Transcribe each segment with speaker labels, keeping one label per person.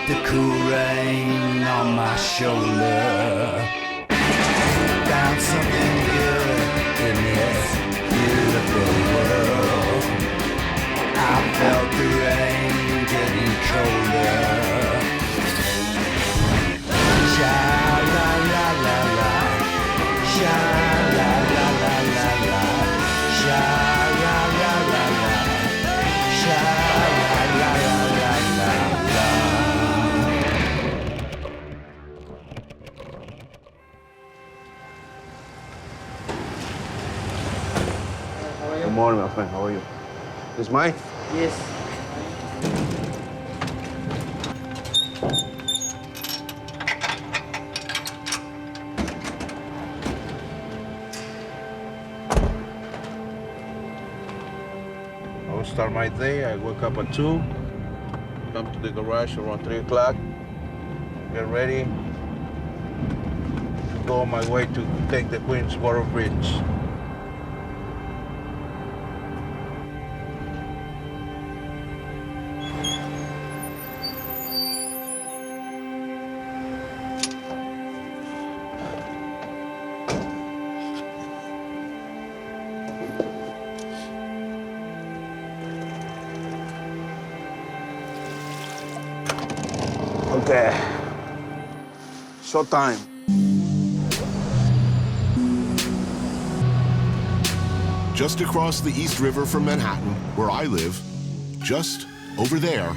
Speaker 1: the cool rain on my shoulder. Found something good in this beautiful world. I felt the rain getting colder. Sha la la la la, sha la la la la la, sha la la la la, sha la la la la la.
Speaker 2: Good morning, my friend. How are you? This mine?
Speaker 3: Yes.
Speaker 2: I will start my day. I wake up at 2, come to the garage around 3 o'clock, get ready, go on my way to take the Queensboro Bridge. Okay, showtime.
Speaker 4: Just across the East River from Manhattan, where I live, just over there,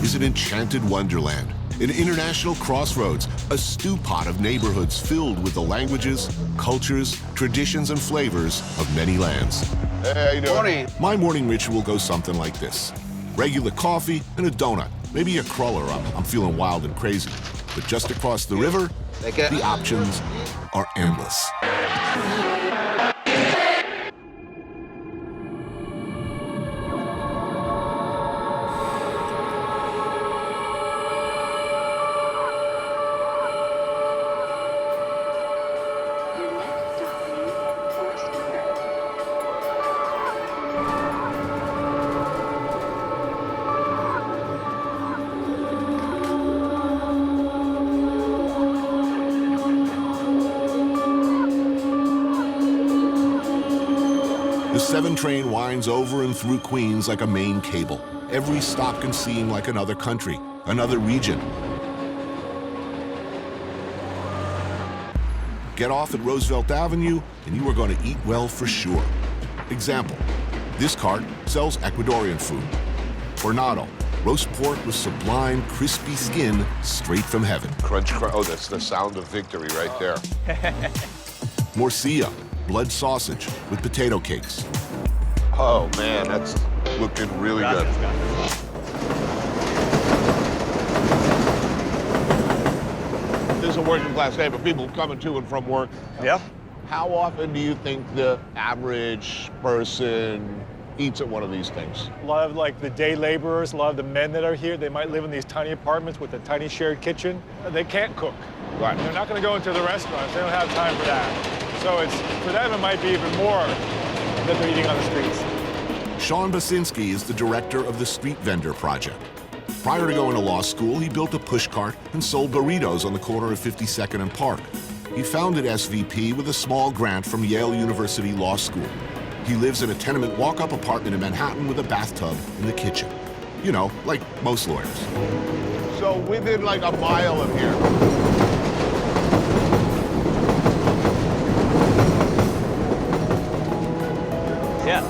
Speaker 4: is an enchanted wonderland, an international crossroads, a stew pot of neighborhoods filled with the languages, cultures, traditions, and flavors of many lands.
Speaker 2: Hey, how you doing? Morning.
Speaker 4: My morning ritual goes something like this. Regular coffee and a donut, maybe a cruller. I'm feeling wild and crazy. But just across the river, the options are endless. The 7 train winds over and through Queens like a main cable. Every stop can seem like another country, another region. Get off at Roosevelt Avenue, and you are going to eat well for sure. Example, this cart sells Ecuadorian food. Hornado, roast pork with sublime, crispy skin straight from heaven.
Speaker 5: Crunch, crunch. Oh, that's the sound of victory right there.
Speaker 4: Morcilla, blood sausage with potato cakes.
Speaker 5: Oh, man, that's looking really good. This is a working class day, but people coming to and from work.
Speaker 6: Yeah.
Speaker 5: How often do you think the average person eats at one of these things?
Speaker 6: A lot of like the day laborers, a lot of the men that are here, they might live in these tiny apartments with a tiny shared kitchen. They can't cook.
Speaker 5: Right.
Speaker 6: They're not going to go into the restaurants. They don't have time for that. So for them, it might be even more that they're eating on the streets.
Speaker 4: Sean Basinski is the director of the Street Vendor Project. Prior to going to law school, he built a pushcart and sold burritos on the corner of 52nd and Park. He founded SVP with a small grant from Yale University Law School. He lives in a tenement walk-up apartment in Manhattan with a bathtub in the kitchen. You know, like most lawyers.
Speaker 5: So within like a mile of here,
Speaker 7: Yeah.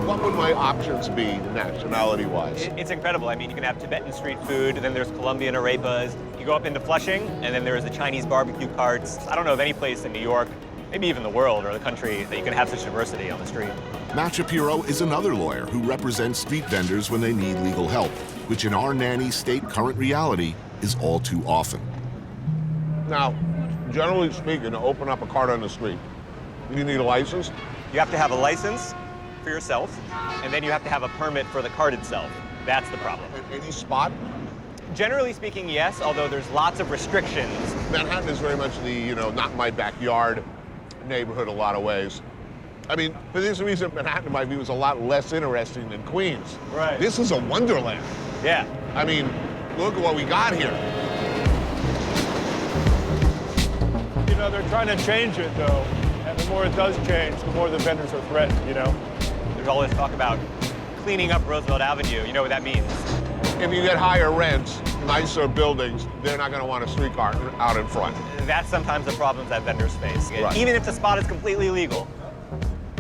Speaker 5: what would my options be nationality-wise?
Speaker 7: It's incredible. I mean, you can have Tibetan street food, then there's Colombian arepas. You go up into Flushing, and then there's the Chinese barbecue carts. I don't know of any place in New York, maybe even the world or the country, that you can have such diversity on the street.
Speaker 4: Matt Shapiro is another lawyer who represents street vendors when they need legal help, which in our nanny state current reality is all too often.
Speaker 5: Now, generally speaking, to open up a cart on the street, you need a license?
Speaker 7: You have to have a license for yourself, and then you have to have a permit for the cart itself. That's the problem.
Speaker 5: At any spot?
Speaker 7: Generally speaking, yes, although there's lots of restrictions.
Speaker 5: Manhattan is very much the, not my backyard neighborhood in a lot of ways. I mean, for this reason, Manhattan, in my view, is a lot less interesting than Queens.
Speaker 6: Right.
Speaker 5: This is a wonderland.
Speaker 7: Yeah.
Speaker 5: I mean, look at what we got here.
Speaker 6: You know, they're trying to change it, though. And the more it does change, the more the vendors are threatened, you know?
Speaker 7: There's always talk about cleaning up Roosevelt Avenue. You know what that means?
Speaker 5: If you get higher rents, nicer buildings, they're not going to want a streetcar out in front.
Speaker 7: That's sometimes the problems that vendors face.
Speaker 5: Right.
Speaker 7: Even if the spot is completely legal.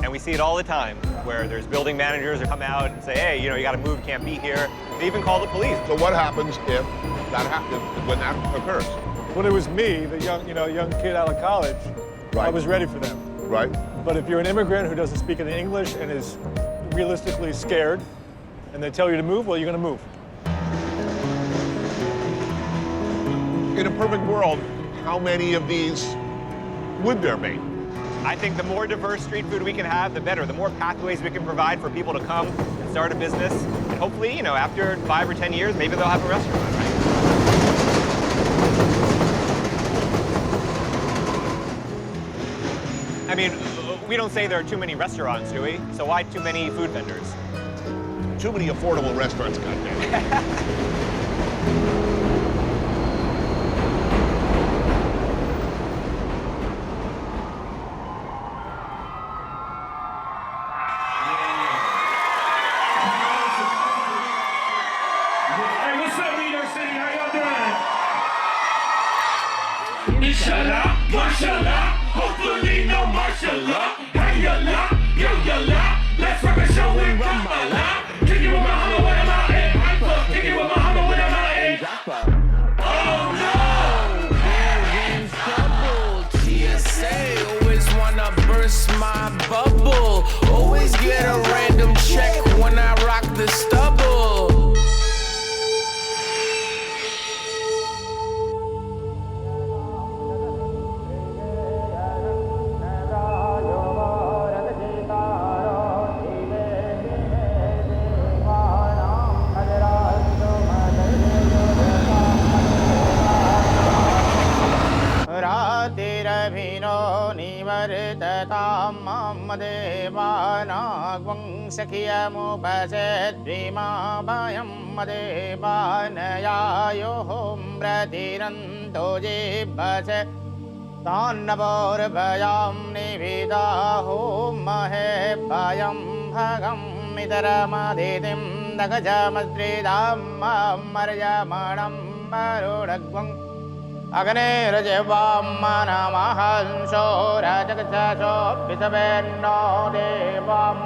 Speaker 7: And we see it all the time, where there's building managers who come out and say, hey, you know, you got to move, can't be here. They even call the police.
Speaker 5: So what happens if that happens, when that occurs?
Speaker 6: When it was me, the young kid out of college,
Speaker 5: Right.
Speaker 6: I was ready for them.
Speaker 5: Right?
Speaker 6: But if you're an immigrant who doesn't speak any English and is realistically scared, and they tell you to move, well, you're going to move.
Speaker 5: In a perfect world, how many of these would there be?
Speaker 7: I think the more diverse street food we can have, the better. The more pathways we can provide for people to come and start a business. And hopefully, you know, after 5 or 10 years, maybe they'll have a restaurant, right? I mean, we don't say there are too many restaurants, do we? So why too many food vendors?
Speaker 5: Too many affordable restaurants, goddamn.
Speaker 3: Hey, what's up, New York City? How y'all doing? Inshallah, mashallah, hopefully no mashallah. Hey, yallah, yo, yallah, let's rock a show in Ramallah. Kick it with Muhammad when I'm out in Haifa. Kick it with Muhammad when I'm out in Jaffa. Oh no!
Speaker 8: Having trouble. TSA always wanna burst my bubble. Always get a random check when I rock the stubble.
Speaker 1: सखियमुपसेद्विमाभयं मदेवानयायोः प्रतिरन्तो जिह्वसे तान्नवोर्भयां निविदाहो महे भयं भगं मितरमदितिं दगजमद्रिदां मर्यमणं वरुणग्वं अग्नेरजवां मनमहंसो रजगजसो विसवेन्नो देवां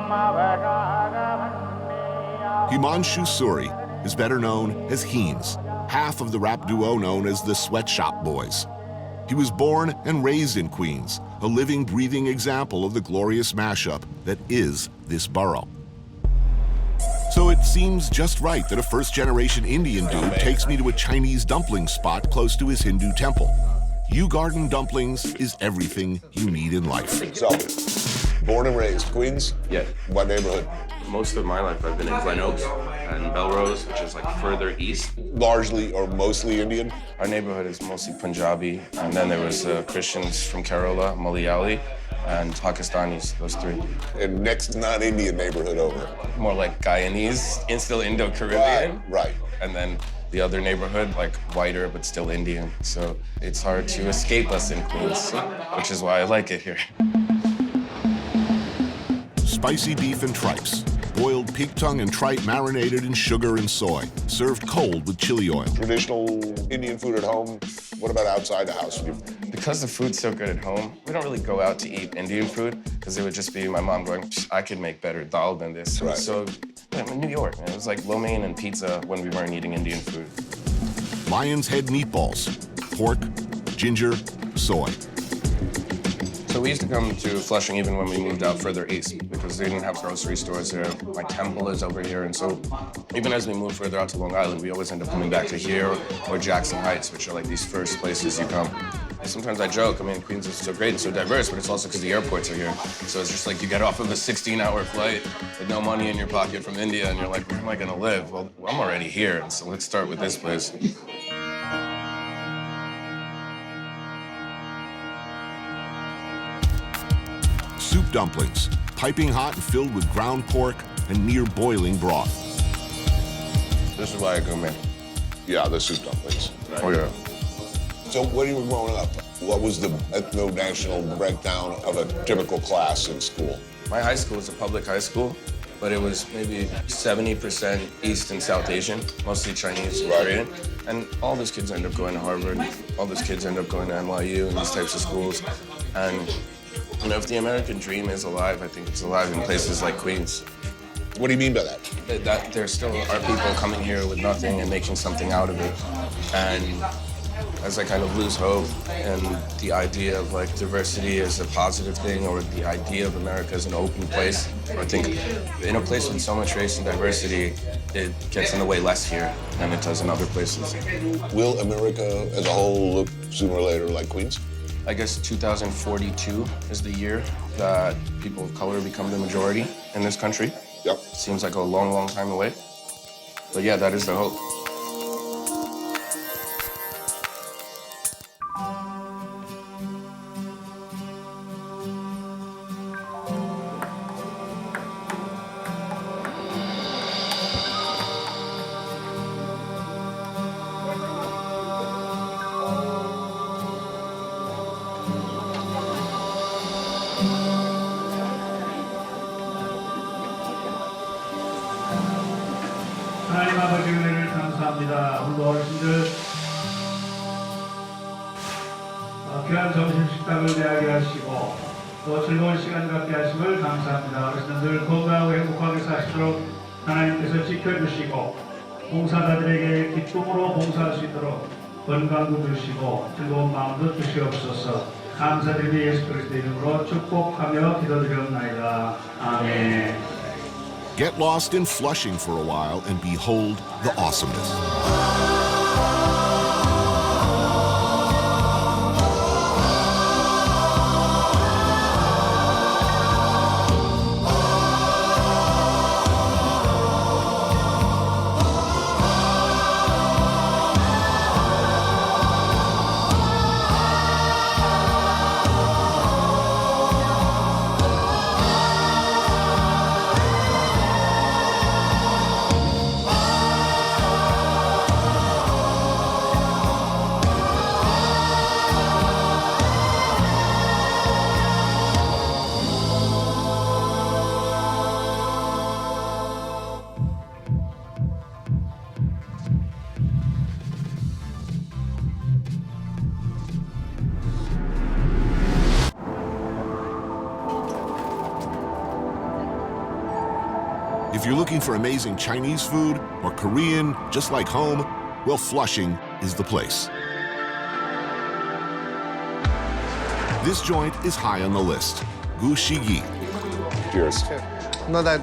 Speaker 4: Himanshu Suri is better known as Heens, half of the rap duo known as the Sweatshop Boys. He was born and raised in Queens, a living, breathing example of the glorious mashup that is this borough. So it seems just right that a first-generation Indian dude takes me to a Chinese dumpling spot close to his Hindu temple. Yew Garden Dumplings is everything you need in life.
Speaker 5: So, born and raised, Queens?
Speaker 9: Yeah.
Speaker 5: What neighborhood?
Speaker 9: Most of my life I've been in Glen Oaks and Belrose, which is like further east.
Speaker 5: Largely or mostly Indian?
Speaker 9: Our neighborhood is mostly Punjabi, and then there was Christians from Kerala, Malayali, and Pakistanis, those three.
Speaker 5: And next non-Indian neighborhood over?
Speaker 9: More like Guyanese, and still Indo-Caribbean.
Speaker 5: Right.
Speaker 9: And then the other neighborhood, like whiter, but still Indian. So it's hard to escape us in Queens, which is why I like it here.
Speaker 4: Spicy beef and tripes, boiled pig tongue and tripe marinated in sugar and soy, served cold with chili oil.
Speaker 5: Traditional Indian food at home. What about outside the house?
Speaker 9: Because the food's so good at home, we don't really go out to eat Indian food, because it would just be my mom going, I could make better dal than this.
Speaker 5: Right.
Speaker 9: So, in New York, man, it was like lo mein and pizza when we weren't eating Indian food.
Speaker 4: Lion's head meatballs, pork, ginger, soy.
Speaker 9: So we used to come to Flushing even when we moved out further east because they didn't have grocery stores there. My temple is over here, and so even as we moved further out to Long Island, we always end up coming back to here or Jackson Heights, which are like these first places you come. Sometimes I joke, I mean, Queens is so great and so diverse, but it's also because the airports are here. So it's just like you get off of a 16-hour flight with no money in your pocket from India, and you're like, where am I gonna live? Well, I'm already here, and so let's start with this place.
Speaker 4: Soup dumplings, piping hot and filled with ground pork and near boiling broth.
Speaker 9: This is why I come here.
Speaker 5: Yeah, the soup dumplings. Right?
Speaker 9: Oh, yeah.
Speaker 5: So when you were growing up, what was the ethno-national breakdown of a typical class in school?
Speaker 9: My high school was a public high school, but it was maybe 70% East and South Asian, mostly Chinese and Korean. And all those kids end up going to Harvard. All those kids end up going to NYU and these types of schools. And you know, if the American dream is alive, I think it's alive in places like Queens.
Speaker 5: What do you mean by that?
Speaker 9: That there still are people coming here with nothing and making something out of it. And as I kind of lose hope and the idea of like diversity is a positive thing, or the idea of America as an open place, I think in a place with so much race and diversity, it gets in the way less here than it does in other places.
Speaker 5: Will America as a whole look sooner or later like Queens?
Speaker 9: I guess 2042 is the year that people of color become the majority in this country.
Speaker 5: Yep.
Speaker 9: Seems like a long, long time away. But yeah, that is the hope.
Speaker 10: 하나님 아버지 은혜를 감사합니다. 오늘도 어르신들 귀한 점심 식탁을 대하게 하시고 또 즐거운 시간 갖게 하심을 감사합니다. 어르신들 건강하고 행복하게 사시도록 하나님께서 지켜주시고 봉사자들에게 기쁨으로 봉사할 수 있도록 건강도 주시고 즐거운 마음도 주시옵소서. 감사드리며 예수 그리스도의 이름으로 축복하며 기도드리옵나이다. 아멘.
Speaker 4: Get lost in Flushing for a while and behold the awesomeness. If you're looking for amazing Chinese food or Korean, just like home, well, Flushing is the place. This joint is high on the list, Gu Shigi.
Speaker 5: Cheers.
Speaker 11: Not that.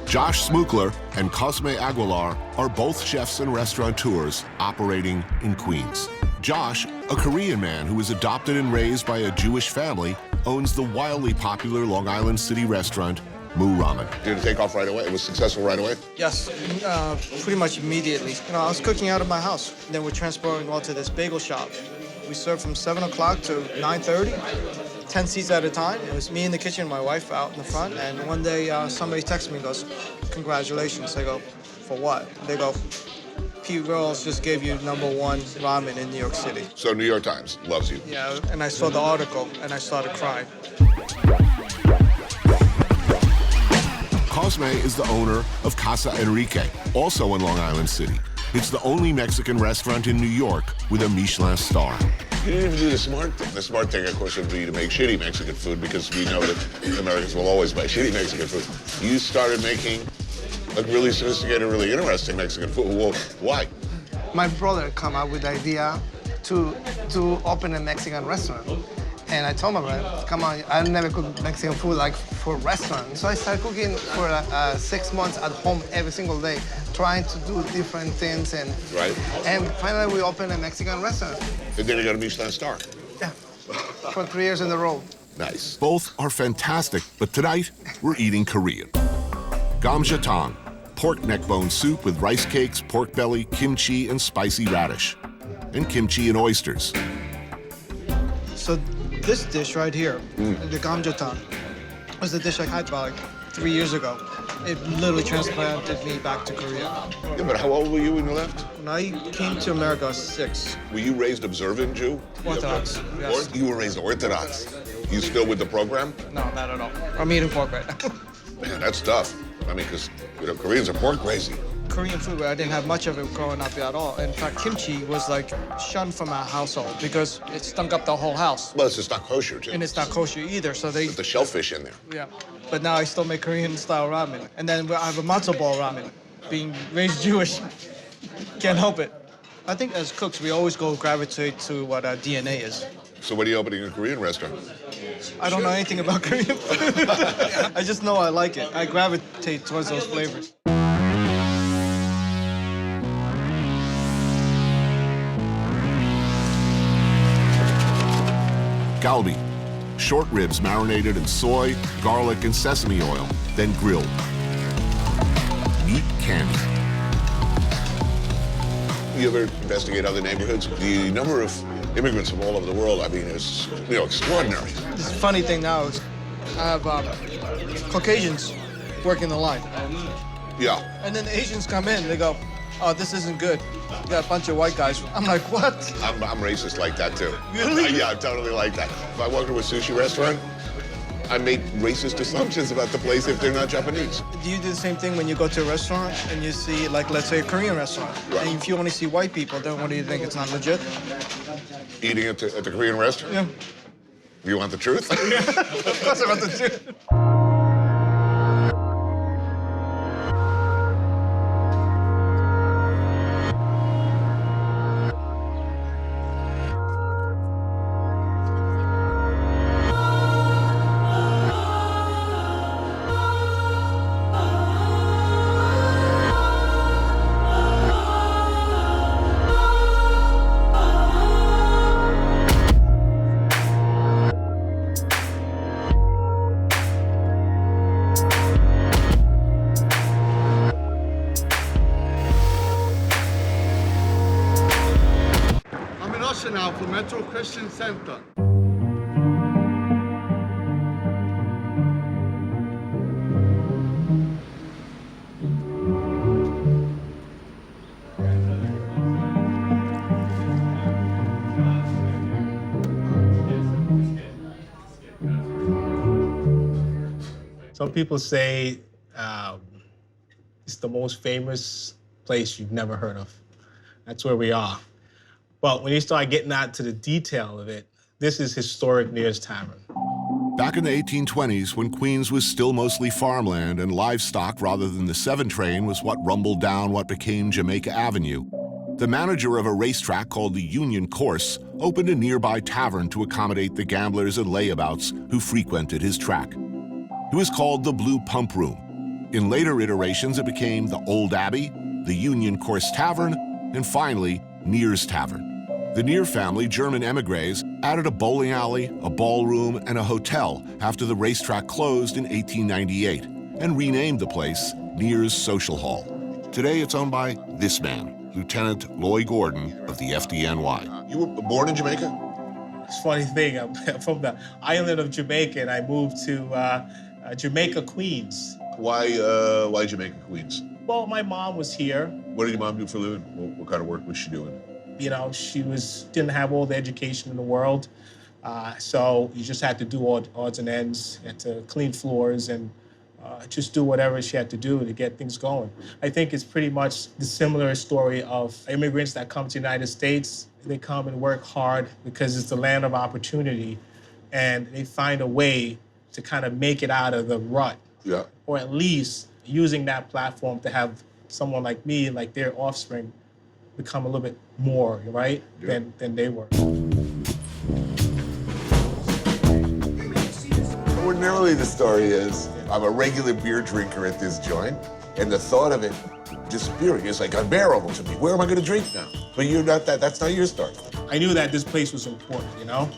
Speaker 4: Josh Smookler and Cosme Aguilar are both chefs and restaurateurs operating in Queens. Josh, a Korean man who was adopted and raised by a Jewish family, owns the wildly popular Long Island City restaurant, Moo Ramen.
Speaker 5: Did it take off right away? It was successful right away?
Speaker 11: Yes, pretty much immediately. You know, I was cooking out of my house. Then we're transporting all to this bagel shop. We served from 7 o'clock to 9:30, 10 seats at a time. It was me in the kitchen, my wife out in the front. And one day somebody texted me and goes, "Congratulations." I go, "For what?" They go, "Pete Rose just gave you #1 ramen in New York City."
Speaker 5: So New York Times loves you.
Speaker 11: Yeah, and I saw the article and I started crying.
Speaker 4: Cosme is the owner of Casa Enrique, also in Long Island City. It's the only Mexican restaurant in New York with a Michelin star.
Speaker 5: You didn't even do the smart thing. The smart thing, of course, would be to make shitty Mexican food because we know that Americans will always buy shitty Mexican food. You started making a really sophisticated, really interesting Mexican food. Well, why?
Speaker 11: My brother come up with the idea to open a Mexican restaurant. And I told my brother, come on, I've never cooked Mexican food like for a restaurant. So I started cooking for 6 months at home every single day, trying to do different things. And finally we opened a Mexican restaurant.
Speaker 5: And then you got a Michelin star.
Speaker 11: Yeah, for 3 years in a row.
Speaker 4: Nice. Both are fantastic, but tonight we're eating Korean. Gamjatang, pork neck bone soup with rice cakes, pork belly, kimchi, and spicy radish. And kimchi and oysters.
Speaker 11: So this dish right here, the gamjatang, was the dish I had about like 3 years ago. It literally transplanted me back to Korea.
Speaker 5: Yeah, but how old were you when you left?
Speaker 11: When I came to America, I was 6.
Speaker 5: Were you raised observant Jew?
Speaker 11: Orthodox, yes.
Speaker 5: Or you were raised Orthodox. You still with the program?
Speaker 11: No, not at all. I'm eating pork right now.
Speaker 5: Man, that's tough. I mean, because, Koreans are pork crazy.
Speaker 11: Korean food, I didn't have much of it growing up at all. In fact, kimchi was like shunned from our household because it stunk up the whole house.
Speaker 5: Well, it's just not kosher, too.
Speaker 11: And it's not kosher either, so they...
Speaker 5: With the shellfish in there.
Speaker 11: Yeah. But now I still make Korean-style ramen. And then I have a matzo ball ramen. Being raised Jewish, can't help it. I think as cooks, we always gravitate to what our DNA is.
Speaker 5: So when are you opening a Korean restaurant?
Speaker 11: I don't know anything about Korean food. I just know I like it. I gravitate towards those flavors.
Speaker 4: Galbi, short ribs marinated in soy, garlic, and sesame oil, then grilled. Meat candy.
Speaker 5: You ever investigate other neighborhoods? The number of immigrants from all over the world, I mean, is extraordinary.
Speaker 11: The funny thing now is I have Caucasians working the line.
Speaker 5: Yeah.
Speaker 11: And then the Asians come in, they go, oh, this isn't good. You got a bunch of white guys. I'm like, what?
Speaker 5: I'm racist like that, too.
Speaker 11: Really?
Speaker 5: Yeah, I'm totally like that. If I walk into a sushi restaurant, I make racist assumptions about the place if they're not Japanese.
Speaker 11: Do you do the same thing when you go to a restaurant and you see, like, let's say a Korean restaurant?
Speaker 5: Right.
Speaker 11: And if you only see white people, then what do you think? It's not legit?
Speaker 5: Eating at the Korean restaurant?
Speaker 11: Yeah.
Speaker 5: You want the truth?
Speaker 11: Of course I want the truth.
Speaker 12: Now for Metro Christian Center.
Speaker 1: Some people say it's the most famous place you've never heard of. That's where we are. But when you start getting out to the detail of it, this is historic Nears Tavern.
Speaker 4: Back in the 1820s, when Queens was still mostly farmland and livestock rather than the 7 train was what rumbled down what became Jamaica Avenue, the manager of a racetrack called the Union Course opened a nearby tavern to accommodate the gamblers and layabouts who frequented his track. It was called the Blue Pump Room. In later iterations, it became the Old Abbey, the Union Course Tavern, and finally, Nears Tavern. The Near family, German emigres, added a bowling alley, a ballroom, and a hotel after the racetrack closed in 1898 and renamed the place Nears Social Hall. Today it's owned by this man, Lieutenant Loy Gordon of the FDNY.
Speaker 5: You were born in Jamaica?
Speaker 1: It's a funny thing, I'm from the island of Jamaica and I moved to Jamaica, Queens.
Speaker 5: Why Jamaica, Queens?
Speaker 1: Well, my mom was here.
Speaker 5: What did your mom do for a living? What kind of work was she doing?
Speaker 1: You know, she didn't have all the education in the world, so you just had to do odds and ends. You had to clean floors and just do whatever she had to do to get things going. I think it's pretty much the similar story of immigrants that come to the United States. They come and work hard because it's the land of opportunity, and they find a way to kind of make it out of the rut.
Speaker 5: Yeah.
Speaker 1: Or at least using that platform to have someone like me, like their offspring, become a little bit more, right, than they were.
Speaker 5: Ordinarily, the story is I'm a regular beer drinker at this joint, and the thought of it disappearing is like unbearable to me. Where am I going to drink now? But you're not that. That's not your story.
Speaker 1: I knew that this place was important, you know?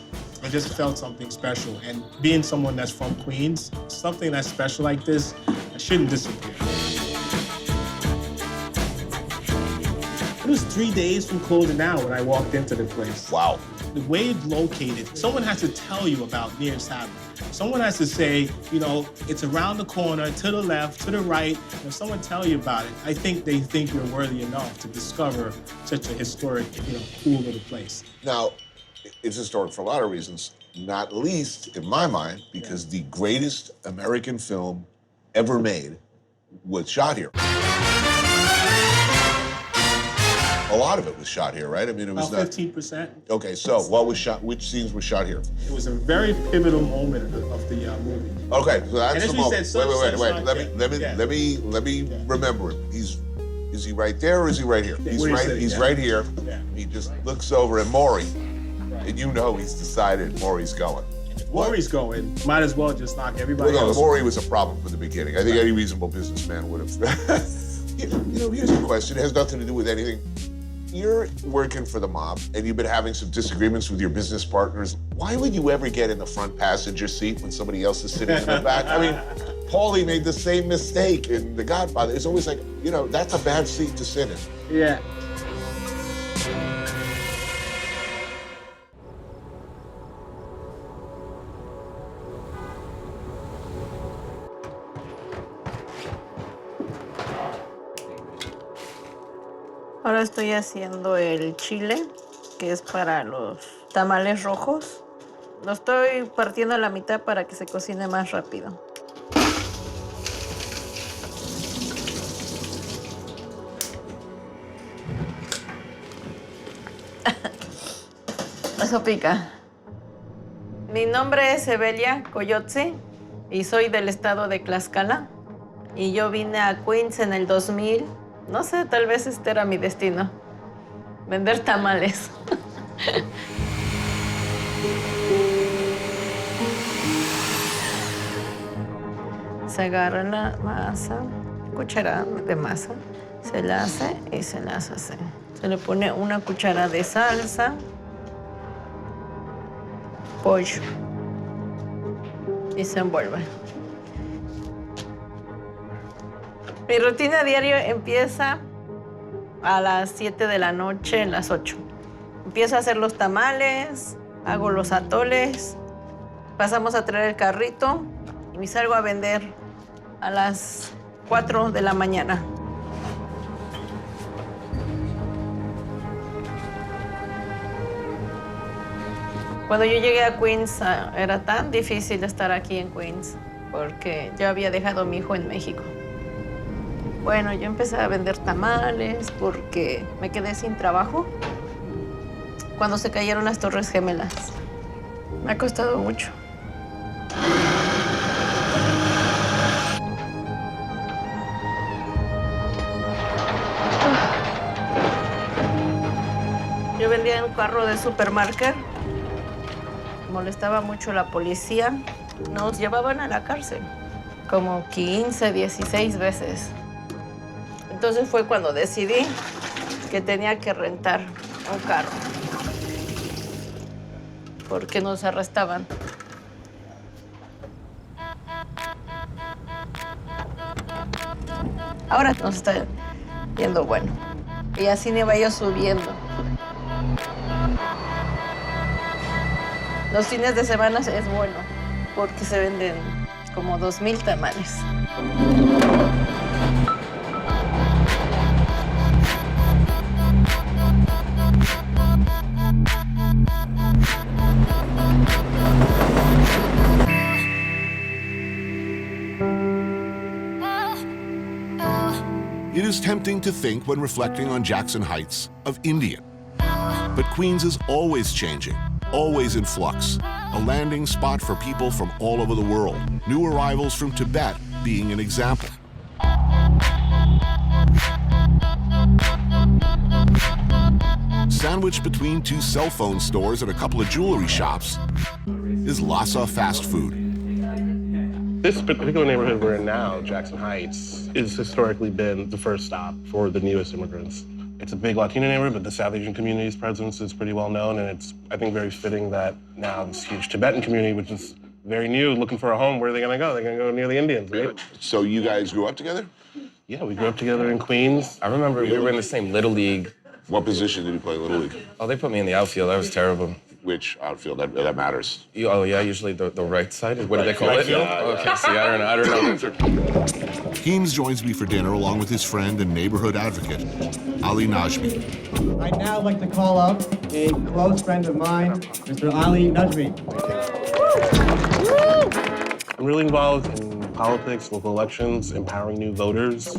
Speaker 1: I just felt something special. And being someone that's from Queens, something that's special like this, I shouldn't disappear.
Speaker 13: It was 3 days from closing down when I walked into the place.
Speaker 5: Wow.
Speaker 13: The way it's located, someone has to tell you about Nearest Tavern. Someone has to say, you know, it's around the corner, to the left, to the right. When someone tell you about it, I think they think you're worthy enough to discover such a historic, you know, cool little place.
Speaker 5: Now, it's historic for a lot of reasons, not least, in my mind, because the greatest American film ever made was shot here. A lot of it was shot here, right? I mean, it was
Speaker 13: about 15%.
Speaker 5: Okay, so what was shot? Which scenes were shot here?
Speaker 13: It was a very pivotal moment of the movie.
Speaker 5: Okay, so that's
Speaker 13: And as
Speaker 5: the
Speaker 13: we
Speaker 5: moment.
Speaker 13: said,
Speaker 5: Wait. Let me remember him. Is he right there or is he right here? He's right here.
Speaker 13: Yeah.
Speaker 5: He just looks over at Maury, and you know he's decided Maury's going.
Speaker 13: Maury's going. Might as well just knock everybody
Speaker 5: Well, no,
Speaker 13: else.
Speaker 5: Maury was a problem from the beginning. I think any reasonable businessman would have. You know, here's a question. It has nothing to do with anything. You're working for the mob, and you've been having some disagreements with your business partners. Why would you ever get in the front passenger seat when somebody else is sitting in the back? I mean, Paulie made the same mistake in The Godfather. It's always like, you know, that's a bad seat to sit in.
Speaker 13: Yeah.
Speaker 14: Ahora estoy haciendo el chile, que es para los tamales rojos. Lo estoy partiendo a la mitad para que se cocine más rápido. Eso pica. Mi nombre es Evelia Coyotze y soy del estado de Tlaxcala. Y yo vine a Queens en el 2000. No sé, tal vez este era mi destino. Vender tamales. Se agarra la masa, cucharada de masa, se la hace y se la hace así. Se le pone una cuchara de salsa, pollo y se envuelve. Mi rutina diaria empieza a las 7 de la noche, las 8. Empiezo a hacer los tamales, hago los atoles, pasamos a traer el carrito y me salgo a vender a las 4 de la mañana. Cuando yo llegué a Queens, era tan difícil estar aquí en Queens porque yo había dejado a mi hijo en México. Bueno, yo empecé a vender tamales porque me quedé sin trabajo cuando se cayeron las Torres Gemelas. Me ha costado mucho. Yo vendía en un carro de supermercado. Molestaba mucho la policía. Nos llevaban a la cárcel como 15, 16 veces. Entonces fue cuando decidí que tenía que rentar un carro porque nos arrestaban. Ahora nos está yendo bueno y así me vaya subiendo. Los fines de semana es bueno porque se venden como 2,000 tamales.
Speaker 4: It is tempting to think when reflecting on Jackson Heights of Indian. But Queens is always changing, always in flux, a landing spot for people from all over the world, new arrivals from Tibet being an example. Sandwiched between 2 cell phone stores and a couple of jewelry shops is Lhasa Fast Food.
Speaker 9: This particular neighborhood we're in now, Jackson Heights, has historically been the first stop for the newest immigrants. It's a big Latino neighborhood, but the South Asian community's presence is pretty well known, and it's, I think, very fitting that now this huge Tibetan community, which is very new, looking for a home, where are they gonna go? They're gonna go near the Indians, right?
Speaker 5: So you guys grew up together?
Speaker 9: Yeah, we grew up together in Queens.
Speaker 15: I remember we were in the same Little League
Speaker 5: What position did you play Little League?
Speaker 9: Oh, they put me in the outfield. That was terrible.
Speaker 5: Which outfield? That matters.
Speaker 9: Oh, yeah, usually the right side. What do they call
Speaker 5: Right
Speaker 9: it?
Speaker 5: field?
Speaker 9: Okay, see, I don't know.
Speaker 4: Keems joins me for dinner along with his friend and neighborhood advocate, Ali Najmi.
Speaker 15: I'd now like to call up a close friend of mine, Mr. Ali Najmi.
Speaker 13: I'm really involved in politics, local elections, empowering new voters,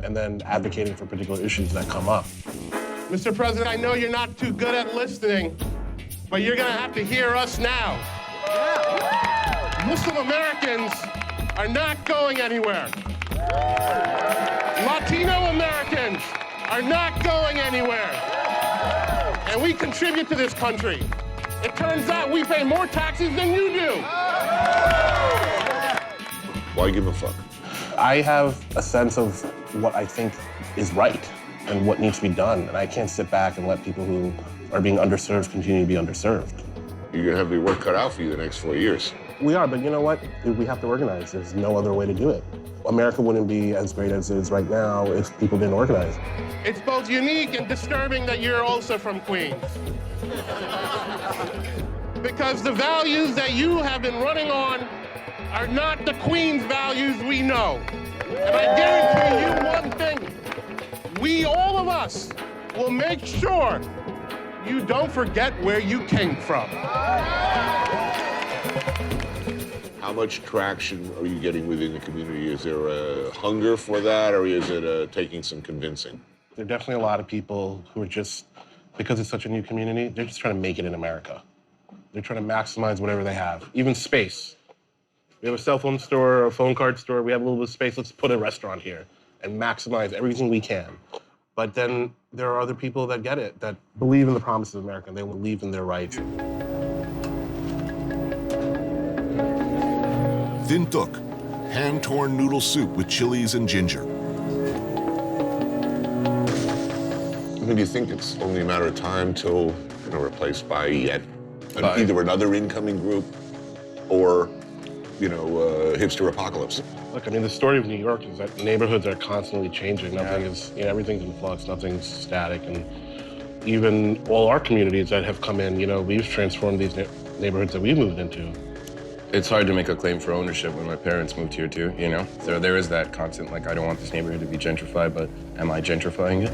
Speaker 13: and then advocating for particular issues that come up.
Speaker 16: Mr. President, I know you're not too good at listening, but you're gonna have to hear us now. Muslim Americans are not going anywhere. Latino Americans are not going anywhere. And we contribute to this country. It turns out we pay more taxes than you do.
Speaker 5: Why give a fuck?
Speaker 13: I have a sense of what I think is right and what needs to be done, and I can't sit back and let people who are being underserved continue to be underserved.
Speaker 5: You're gonna have your work cut out for you the next 4 years.
Speaker 13: We are, but you know what? We have to organize. There's no other way to do it. America wouldn't be as great as it is right now if people didn't organize.
Speaker 16: It's both unique and disturbing that you're also from Queens. Because the values that you have been running on are not the Queens values we know. And I guarantee you one thing, we, all of us, will make sure you don't forget where you came from.
Speaker 5: How much traction are you getting within the community? Is there a hunger for that, or is it taking some convincing?
Speaker 13: There are definitely a lot of people who are just, because it's such a new community, they're just trying to make it in America. They're trying to maximize whatever they have, even space. We have a cell phone store, a phone card store, we have a little bit of space, let's put a restaurant here and maximize everything we can. But then there are other people that get it, that believe in the promises of America, and they believe in their rights.
Speaker 4: Dintuk, hand-torn noodle soup with chilies and ginger.
Speaker 5: I mean, do you think it's only a matter of time till replaced by either another incoming group or, hipster apocalypse?
Speaker 13: Look, I mean, the story of New York is that neighborhoods are constantly changing. Nothing is, everything's in flux, nothing's static. And even all our communities that have come in, we've transformed these neighborhoods that we moved into.
Speaker 9: It's hard to make a claim for ownership when my parents moved here too, So there is that constant, I don't want this neighborhood to be gentrified, but am I gentrifying it?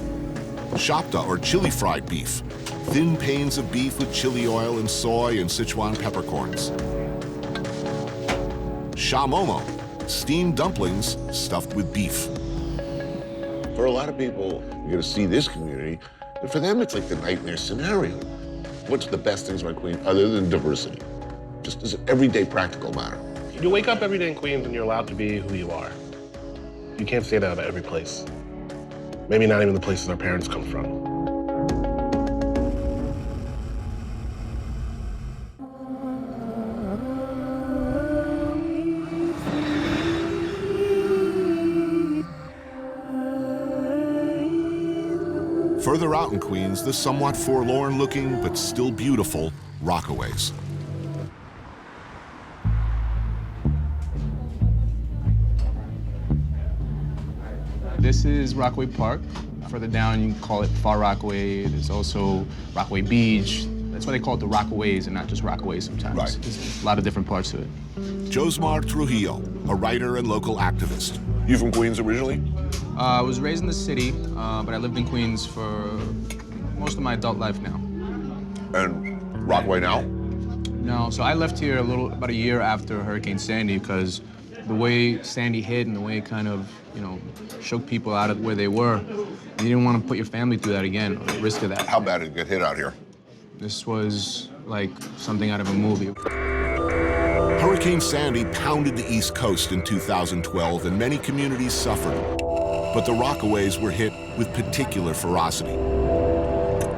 Speaker 4: Shapta, or chili fried beef. Thin panes of beef with chili oil and soy and Sichuan peppercorns. Shamomo, steamed dumplings stuffed with beef.
Speaker 5: For a lot of people, you're gonna see this community, but for them, it's like the nightmare scenario. What's the best things about Queens other than diversity? Just as an everyday practical matter.
Speaker 13: You wake up every day in Queens and you're allowed to be who you are. You can't say that about every place. Maybe not even the places our parents come from.
Speaker 4: Further out in Queens, the somewhat forlorn-looking but still beautiful Rockaways.
Speaker 17: This is Rockaway Park. Further down, you can call it Far Rockaway. There's also Rockaway Beach. That's why they call it the Rockaways and not just Rockaways sometimes.
Speaker 4: Right.
Speaker 17: There's a lot of different parts to it.
Speaker 4: Josmar Trujillo, a writer and local activist.
Speaker 5: You from Queens originally?
Speaker 17: I was raised in the city, but I lived in Queens for most of my adult life now.
Speaker 5: And Rockaway now?
Speaker 17: No, so I left here about a year after Hurricane Sandy because the way Sandy hit and the way it kind of, shook people out of where they were, you didn't want to put your family through that again, or the risk of that.
Speaker 5: How bad did it get hit out here?
Speaker 17: This was like something out of a movie.
Speaker 4: Hurricane Sandy pounded the East Coast in 2012, and many communities suffered. But the Rockaways were hit with particular ferocity.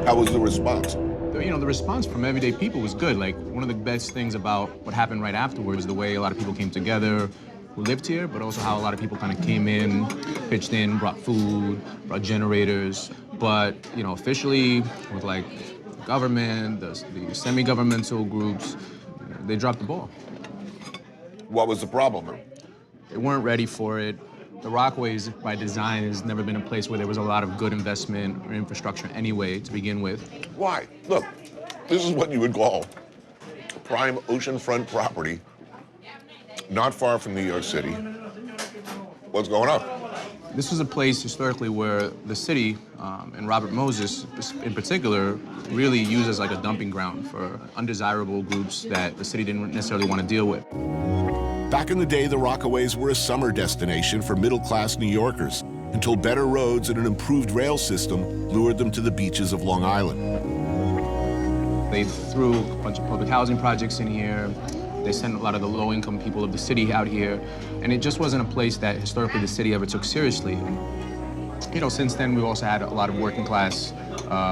Speaker 5: How was the response?
Speaker 17: The response from everyday people was good. Like, one of the best things about what happened right afterwards was the way a lot of people came together who lived here, but also how a lot of people kind of came in, pitched in, brought food, brought generators. But, officially, with like the government, the semi-governmental groups, they dropped the ball.
Speaker 5: What was the problem?
Speaker 17: They weren't ready for it. The Rockaways, by design, has never been a place where there was a lot of good investment or infrastructure anyway to begin with.
Speaker 5: Why? Look, this is what you would call prime oceanfront property, not far from New York City. What's going on?
Speaker 17: This was a place historically where the city, and Robert Moses in particular, really used as like a dumping ground for undesirable groups that the city didn't necessarily want to deal with.
Speaker 4: Back in the day, the Rockaways were a summer destination for middle-class New Yorkers until better roads and an improved rail system lured them to the beaches of Long Island.
Speaker 17: They threw a bunch of public housing projects in here. They sent a lot of the low-income people of the city out here, and it just wasn't a place that historically the city ever took seriously. You know, since then we've also had a lot of working-class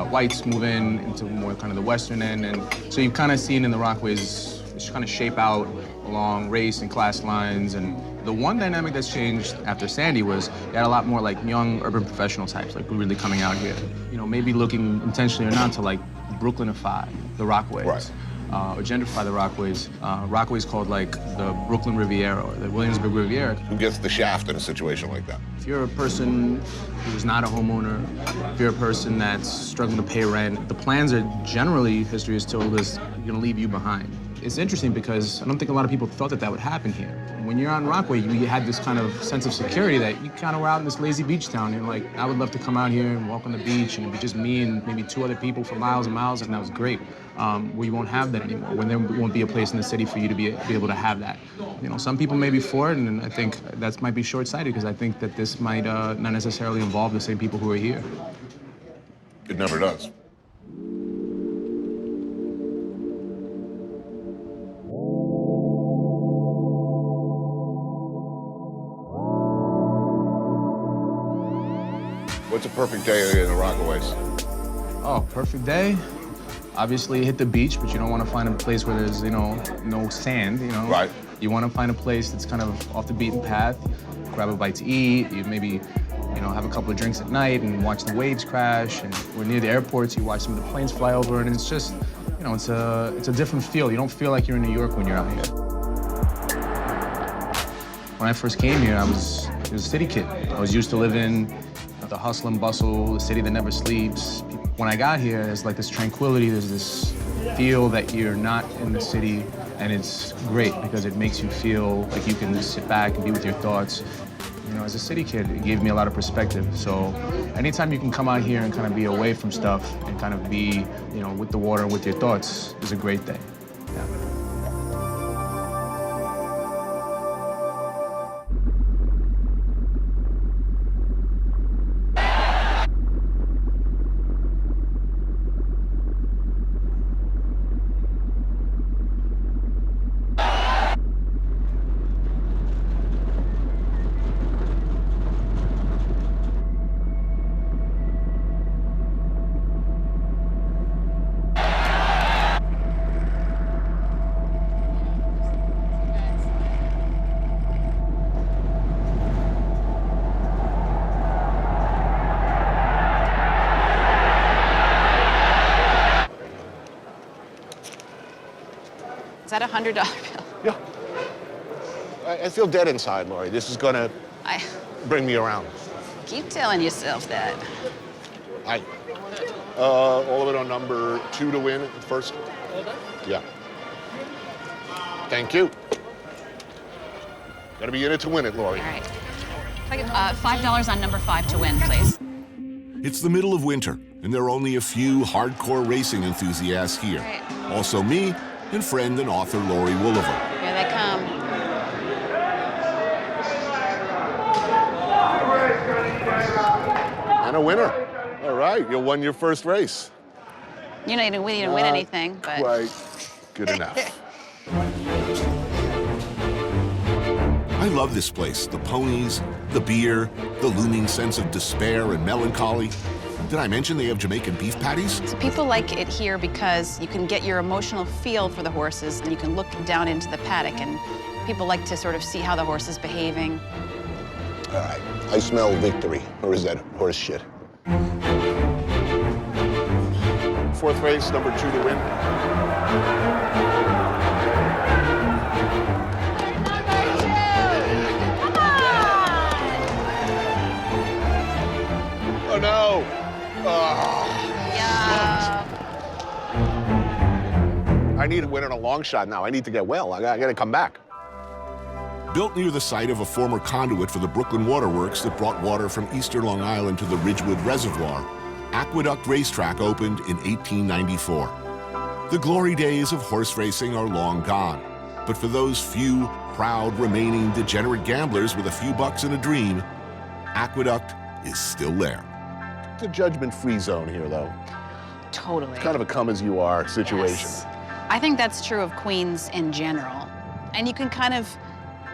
Speaker 17: whites move into more kind of the western end, and so you've kind of seen in the Rockaways just kind of shape out along race and class lines. And the one dynamic that's changed after Sandy was you had a lot more like young urban professional types, like really coming out here. You know, maybe looking intentionally or not to like Brooklynify the Rockaways. Right. Or gentrify the Rockaways. Rockaways called like the Brooklyn Riviera or the Williamsburg Riviera.
Speaker 5: Who gets the shaft in a situation like that?
Speaker 17: If you're a person who's not a homeowner, if you're a person that's struggling to pay rent, the plans are generally, history has told us, gonna leave you behind. It's interesting because I don't think a lot of people thought that that would happen here. When you're on Rockaway, you had this kind of sense of security that you kind of were out in this lazy beach town and like, I would love to come out here and walk on the beach and it'd be just me and maybe two other people for miles and miles, and that was great. Where you won't have that anymore, when there won't be a place in the city for you to be able to have that. You know, some people may be for it, and I think that might be short-sighted because I think that this might not necessarily involve the same people who are here.
Speaker 5: It never does. What's a perfect day in the Rockaways?
Speaker 17: Oh, perfect day? Obviously, hit the beach, but you don't want to find a place where there's, you know, no sand, you know?
Speaker 5: Right.
Speaker 17: You want to find a place that's kind of off the beaten path, grab a bite to eat, you maybe, you know, have a couple of drinks at night and watch the waves crash, and we're near the airports, you watch some of the planes fly over, and it's just, you know, it's a different feel. You don't feel like you're in New York when you're out here. When I first came here, I was a city kid. I was used to living the hustle and bustle, the city that never sleeps. When I got here, there's like this tranquility, there's this feel that you're not in the city, and it's great because it makes you feel like you can sit back and be with your thoughts. You know, as a city kid, it gave me a lot of perspective. So anytime you can come out here and kind of be away from stuff and kind of be, you know, with the water and with your thoughts is a great thing. Yeah.
Speaker 18: Is that a $100 bill?
Speaker 5: Yeah. I feel dead inside, Lori. This is gonna bring me around.
Speaker 18: Keep telling yourself that.
Speaker 5: All of it on number 2 to win first. Yeah. Thank you. Gotta be in it to win it, Lori.
Speaker 18: All right. If I get $5 on number 5 to win, please.
Speaker 4: It's the middle of winter, and there are only a few hardcore racing enthusiasts here.
Speaker 18: Right.
Speaker 4: Also me and friend and author Lori Woolever.
Speaker 18: Here they come.
Speaker 5: And a winner. All right, you won your first race.
Speaker 18: You know, we didn't win anything, but...
Speaker 5: Quite good enough.
Speaker 4: I love this place. The ponies, the beer, the looming sense of despair and melancholy. Did I mention they have Jamaican beef patties?
Speaker 18: So people like it here because you can get your emotional feel for the horses, and you can look down into the paddock, and people like to sort of see how the horse is behaving.
Speaker 5: All right, I smell victory. Or is that horse shit? 4th race, number 2 to win. I need to win on a long shot now. I need to get well. I got to come back.
Speaker 4: Built near the site of a former conduit for the Brooklyn Waterworks that brought water from eastern Long Island to the Ridgewood Reservoir, Aqueduct Racetrack opened in 1894. The glory days of horse racing are long gone, but for those few proud remaining degenerate gamblers with a few bucks and a dream, Aqueduct is still there. It's a judgment-free zone here, though.
Speaker 18: Totally.
Speaker 4: It's kind of a come-as-you-are situation.
Speaker 18: Yes. I think that's true of Queens in general. And you can kind of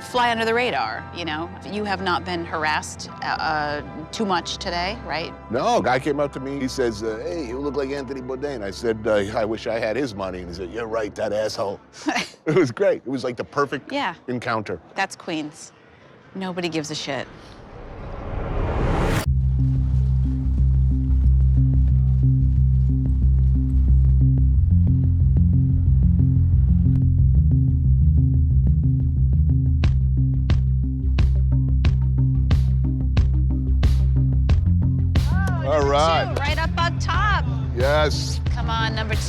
Speaker 18: fly under the radar, you know? You have not been harassed too much today, right?
Speaker 5: No, a guy came up to me. He says, hey, you look like Anthony Bourdain. I said, I wish I had his money. And he said, you're right, that asshole. It was great. It was like the perfect encounter.
Speaker 18: That's Queens. Nobody gives a shit.
Speaker 5: All right.
Speaker 18: Right up on top.
Speaker 5: Yes.
Speaker 18: Come on, number 2.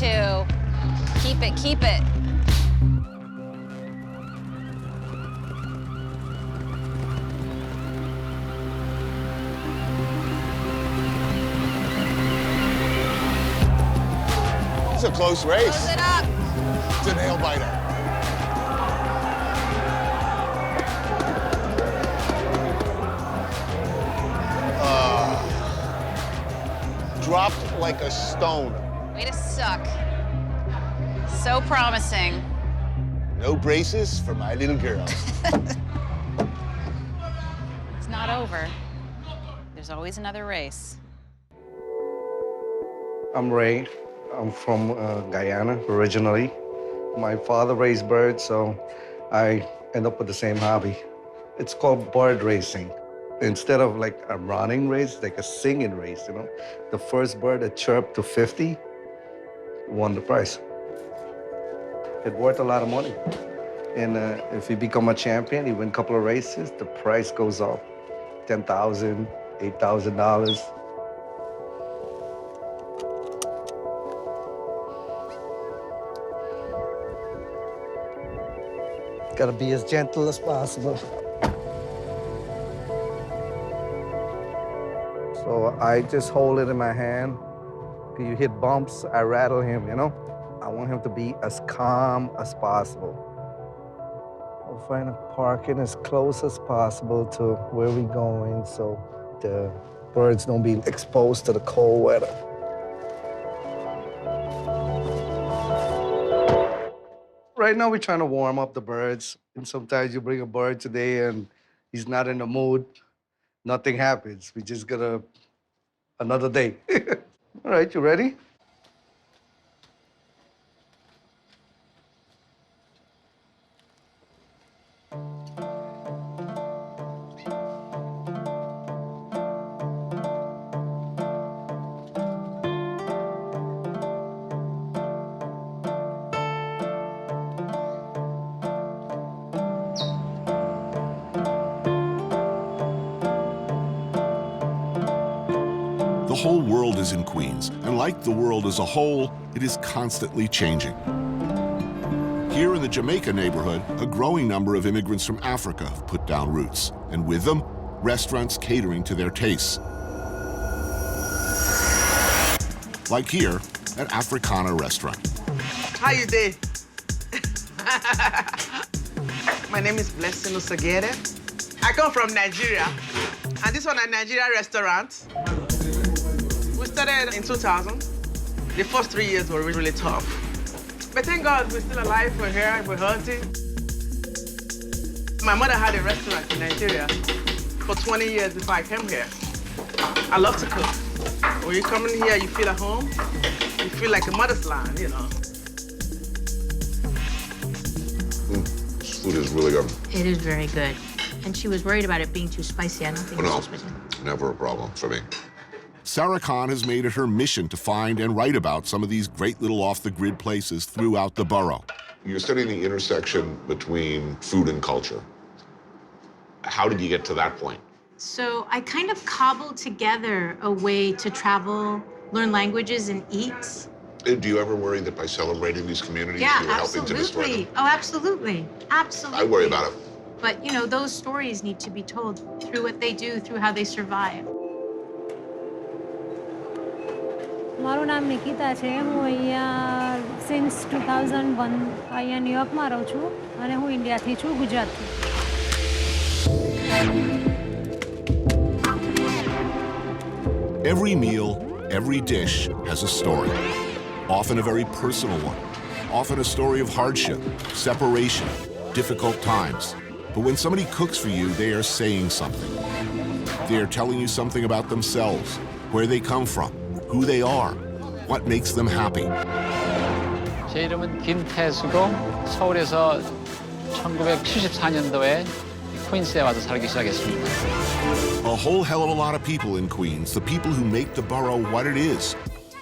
Speaker 18: Keep it, keep it.
Speaker 5: It's a close race.
Speaker 18: Close it up.
Speaker 5: It's a nail biter. Dropped like a stone.
Speaker 18: Way to suck. So promising.
Speaker 5: No braces for my little girl.
Speaker 18: It's not over. There's always another race.
Speaker 19: I'm Ray. I'm from Guyana originally. My father raised birds, so I end up with the same hobby. It's called bird racing. Instead of like a running race, like a singing race, you know? The first bird that chirped to 50 won the prize. It worth a lot of money. And if you become a champion, you win a couple of races, the price goes up. $10,000, $8,000. Gotta be as gentle as possible. So I just hold it in my hand. When you hit bumps, I rattle him, you know? I want him to be as calm as possible. I'll find a parking as close as possible to where we're going so the birds don't be exposed to the cold weather. Right now, we're trying to warm up the birds. And sometimes you bring a bird today and he's not in the mood. Nothing happens. We just got another day. All right, you ready?
Speaker 4: The whole world is in Queens, and like the world as a whole, it is constantly changing. Here in the Jamaica neighborhood, a growing number of immigrants from Africa have put down roots, and with them, restaurants catering to their tastes. Like here at Africana Restaurant.
Speaker 20: How you doing? My name is Blessing Usagere. I come from Nigeria, and this one is a Nigerian restaurant. We started in 2000. The first 3 years were really tough. But thank God we're still alive, we're here, we're healthy. My mother had a restaurant in Nigeria for 20 years before I came here. I love to cook. When you come in here, you feel at home. You feel like a mother's land, you know.
Speaker 5: This food is really good.
Speaker 21: It is very good. And she was worried about it being too spicy. I don't think it's too spicy.
Speaker 5: Never a problem for me.
Speaker 4: Sarah Khan has made it her mission to find and write about some of these great little off-the-grid places throughout the borough.
Speaker 5: You're studying the intersection between food and culture. How did you get to that point?
Speaker 21: So I kind of cobbled together a way to travel, learn languages, and eat.
Speaker 5: Do you ever worry that by celebrating these communities,
Speaker 21: Yeah,
Speaker 5: you're helping to destroy them?
Speaker 21: absolutely. Oh, absolutely. Absolutely.
Speaker 5: I worry about it.
Speaker 21: But, you know, those stories need to be told through what they do, through how they survive.
Speaker 2: મારું નામ નિકિતા છે. હું અહીંયા since 2001 અહીંયા ન્યુયોર્કમાં રહું છું અને હું ઇન્ડિયાથી છું, ગુજરાતથી.
Speaker 4: Every meal, every dish has a story, often a very personal one, often a story of hardship, separation, difficult times. But when somebody cooks for you, they are saying something. They are telling you something about themselves, where they come from, who they are, what makes them happy.
Speaker 22: 제 이름은 김태수고 서울에서 1974년도에 퀸스에 와서 살기 시작했습니다.
Speaker 4: A whole hell of a lot of people in Queens, the people who make the borough what it is,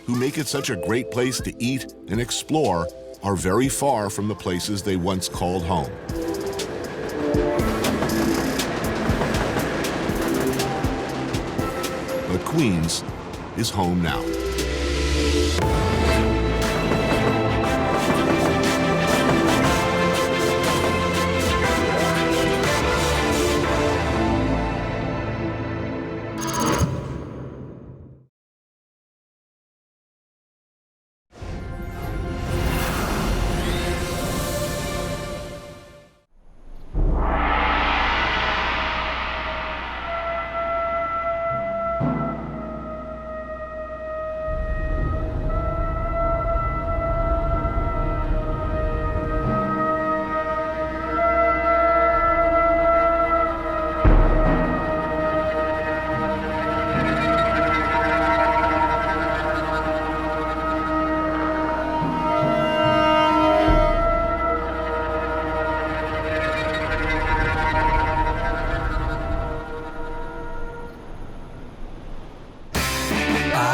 Speaker 4: who make it such a great place to eat and explore, are very far from the places they once called home. But Queens is home now.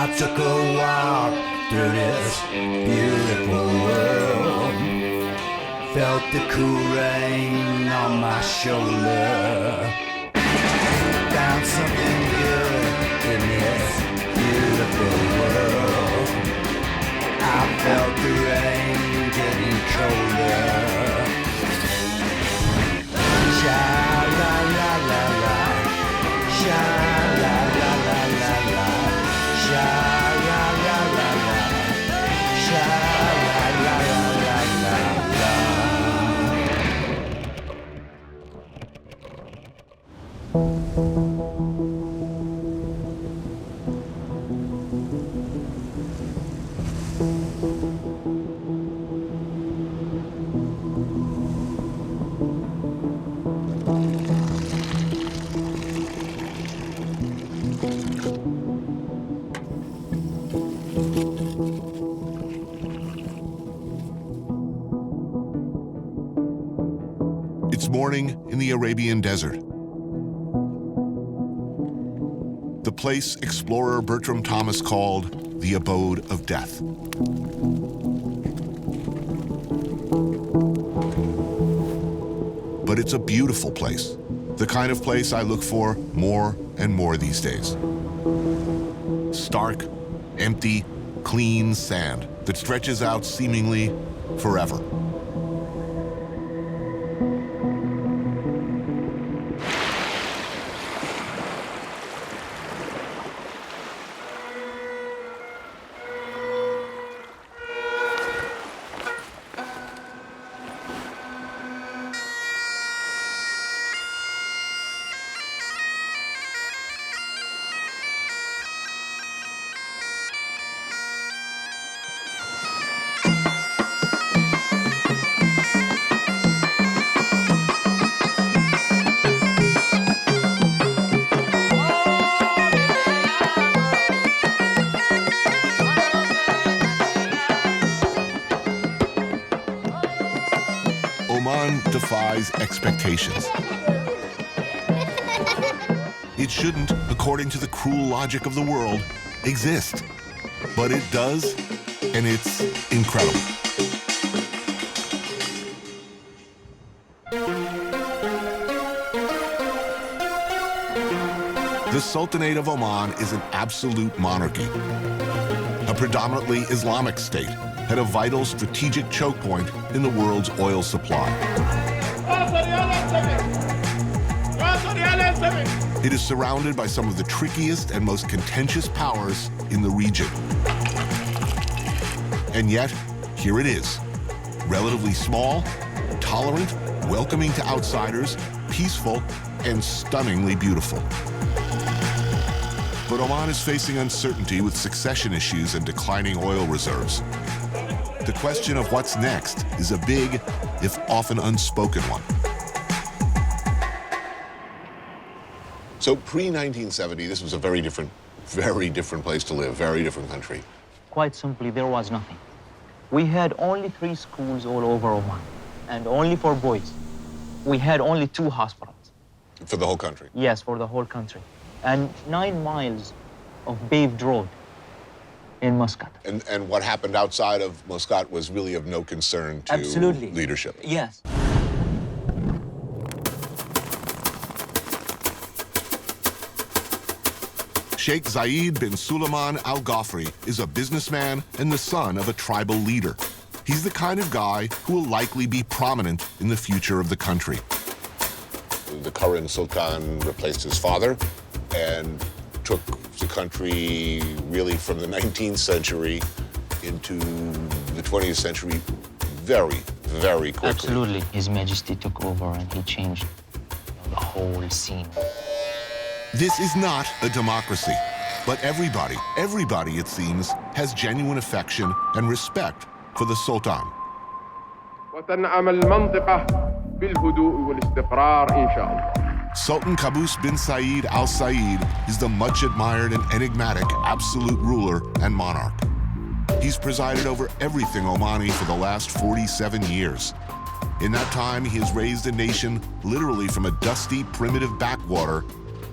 Speaker 1: I took a walk through this beautiful world. Felt the cool rain on my shoulder. Found something good in this beautiful world. I felt the rain getting colder. Sha la la la la, sha la la la la la. Sha la la la la, sha la la la la la.
Speaker 4: It's morning in the Arabian Desert. The place explorer Bertram Thomas called the abode of death. But it's a beautiful place, the kind of place I look for more and more these days. Stark, empty, clean sand that stretches out seemingly forever. Oman defies expectations. It shouldn't, according to the cruel logic of the world, exist. But it does, and it's incredible. The Sultanate of Oman is an absolute monarchy. a predominantly Islamic state, had a vital strategic choke point in the world's oil supply. It is surrounded by some of the trickiest and most contentious powers in the region. And yet, here it is, relatively small, tolerant, welcoming to outsiders, peaceful, and stunningly beautiful. But Oman is facing uncertainty with succession issues and declining oil reserves. The question of what's next is a big, if often unspoken one. So pre-1970, this was a very different place to live, very different country.
Speaker 6: Quite simply, there was nothing. We had only 3 schools all over Oman, and only for boys. We had only 2 hospitals.
Speaker 5: For the whole country?
Speaker 6: Yes, for the whole country. And 9 miles of paved road in Muscat.
Speaker 5: And what happened outside of Muscat was really of no concern to
Speaker 6: Absolutely.
Speaker 5: Leadership?
Speaker 6: Yes.
Speaker 4: Sheikh Zayed bin Suleiman Al Ghafri is a businessman and the son of a tribal leader. He's the kind of guy who will likely be prominent in the future of the country.
Speaker 5: The current Sultan replaced his father and took the country really from the 19th century into the 20th century very, very quickly.
Speaker 6: Absolutely. His Majesty took over and he changed the whole scene.
Speaker 4: This is not a democracy, but everybody, it seems, has genuine affection and respect for the Sultan.
Speaker 7: وتنعم المنطقة بالهدوء والاستقرار إن شاء الله.
Speaker 4: Sultan Qaboos bin Said Al Said is the much-admired and enigmatic absolute ruler and monarch. He's presided over everything Omani for the last 47 years. In that time, he has raised a nation literally from a dusty, primitive backwater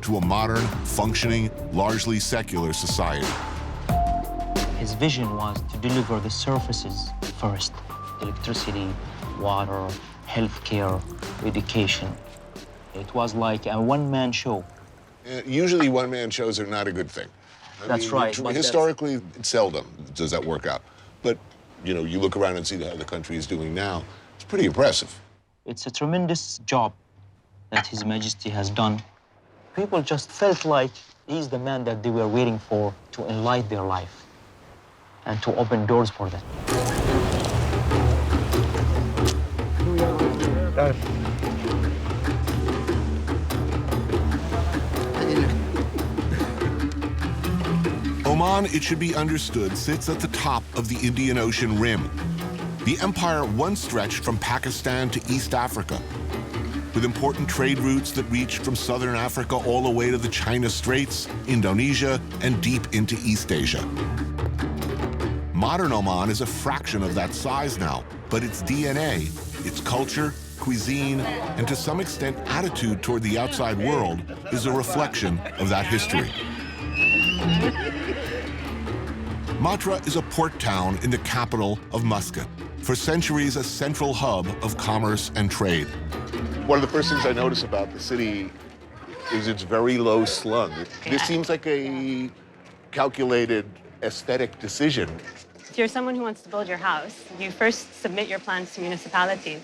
Speaker 4: to a modern, functioning, largely secular society.
Speaker 6: His vision was to deliver the services first: electricity, water, healthcare, education. It was like a one-man show.
Speaker 5: Usually one-man shows are not a good thing.
Speaker 6: That's right.
Speaker 5: Historically, seldom does that work out. But, you know, you look around and see how the country is doing now, it's pretty impressive.
Speaker 6: It's a tremendous job that His Majesty has done. People just felt like he's the man that they were waiting for to enlighten their life and to open doors for them.
Speaker 4: Oman, it should be understood, sits at the top of the Indian Ocean rim. The empire once stretched from Pakistan to East Africa, with important trade routes that reached from southern Africa all the way to the China Straits, Indonesia, and deep into East Asia. Modern Oman is a fraction of that size now, but its DNA, its culture, cuisine, and to some extent attitude toward the outside world is a reflection of that history. Matra is a port town in the capital of Muscat, for centuries a central hub of commerce and trade.
Speaker 5: One of the first things I notice about the city is its very low slug. This seems like a calculated aesthetic decision.
Speaker 23: If you're someone who wants to build your house, you first submit your plans to municipalities.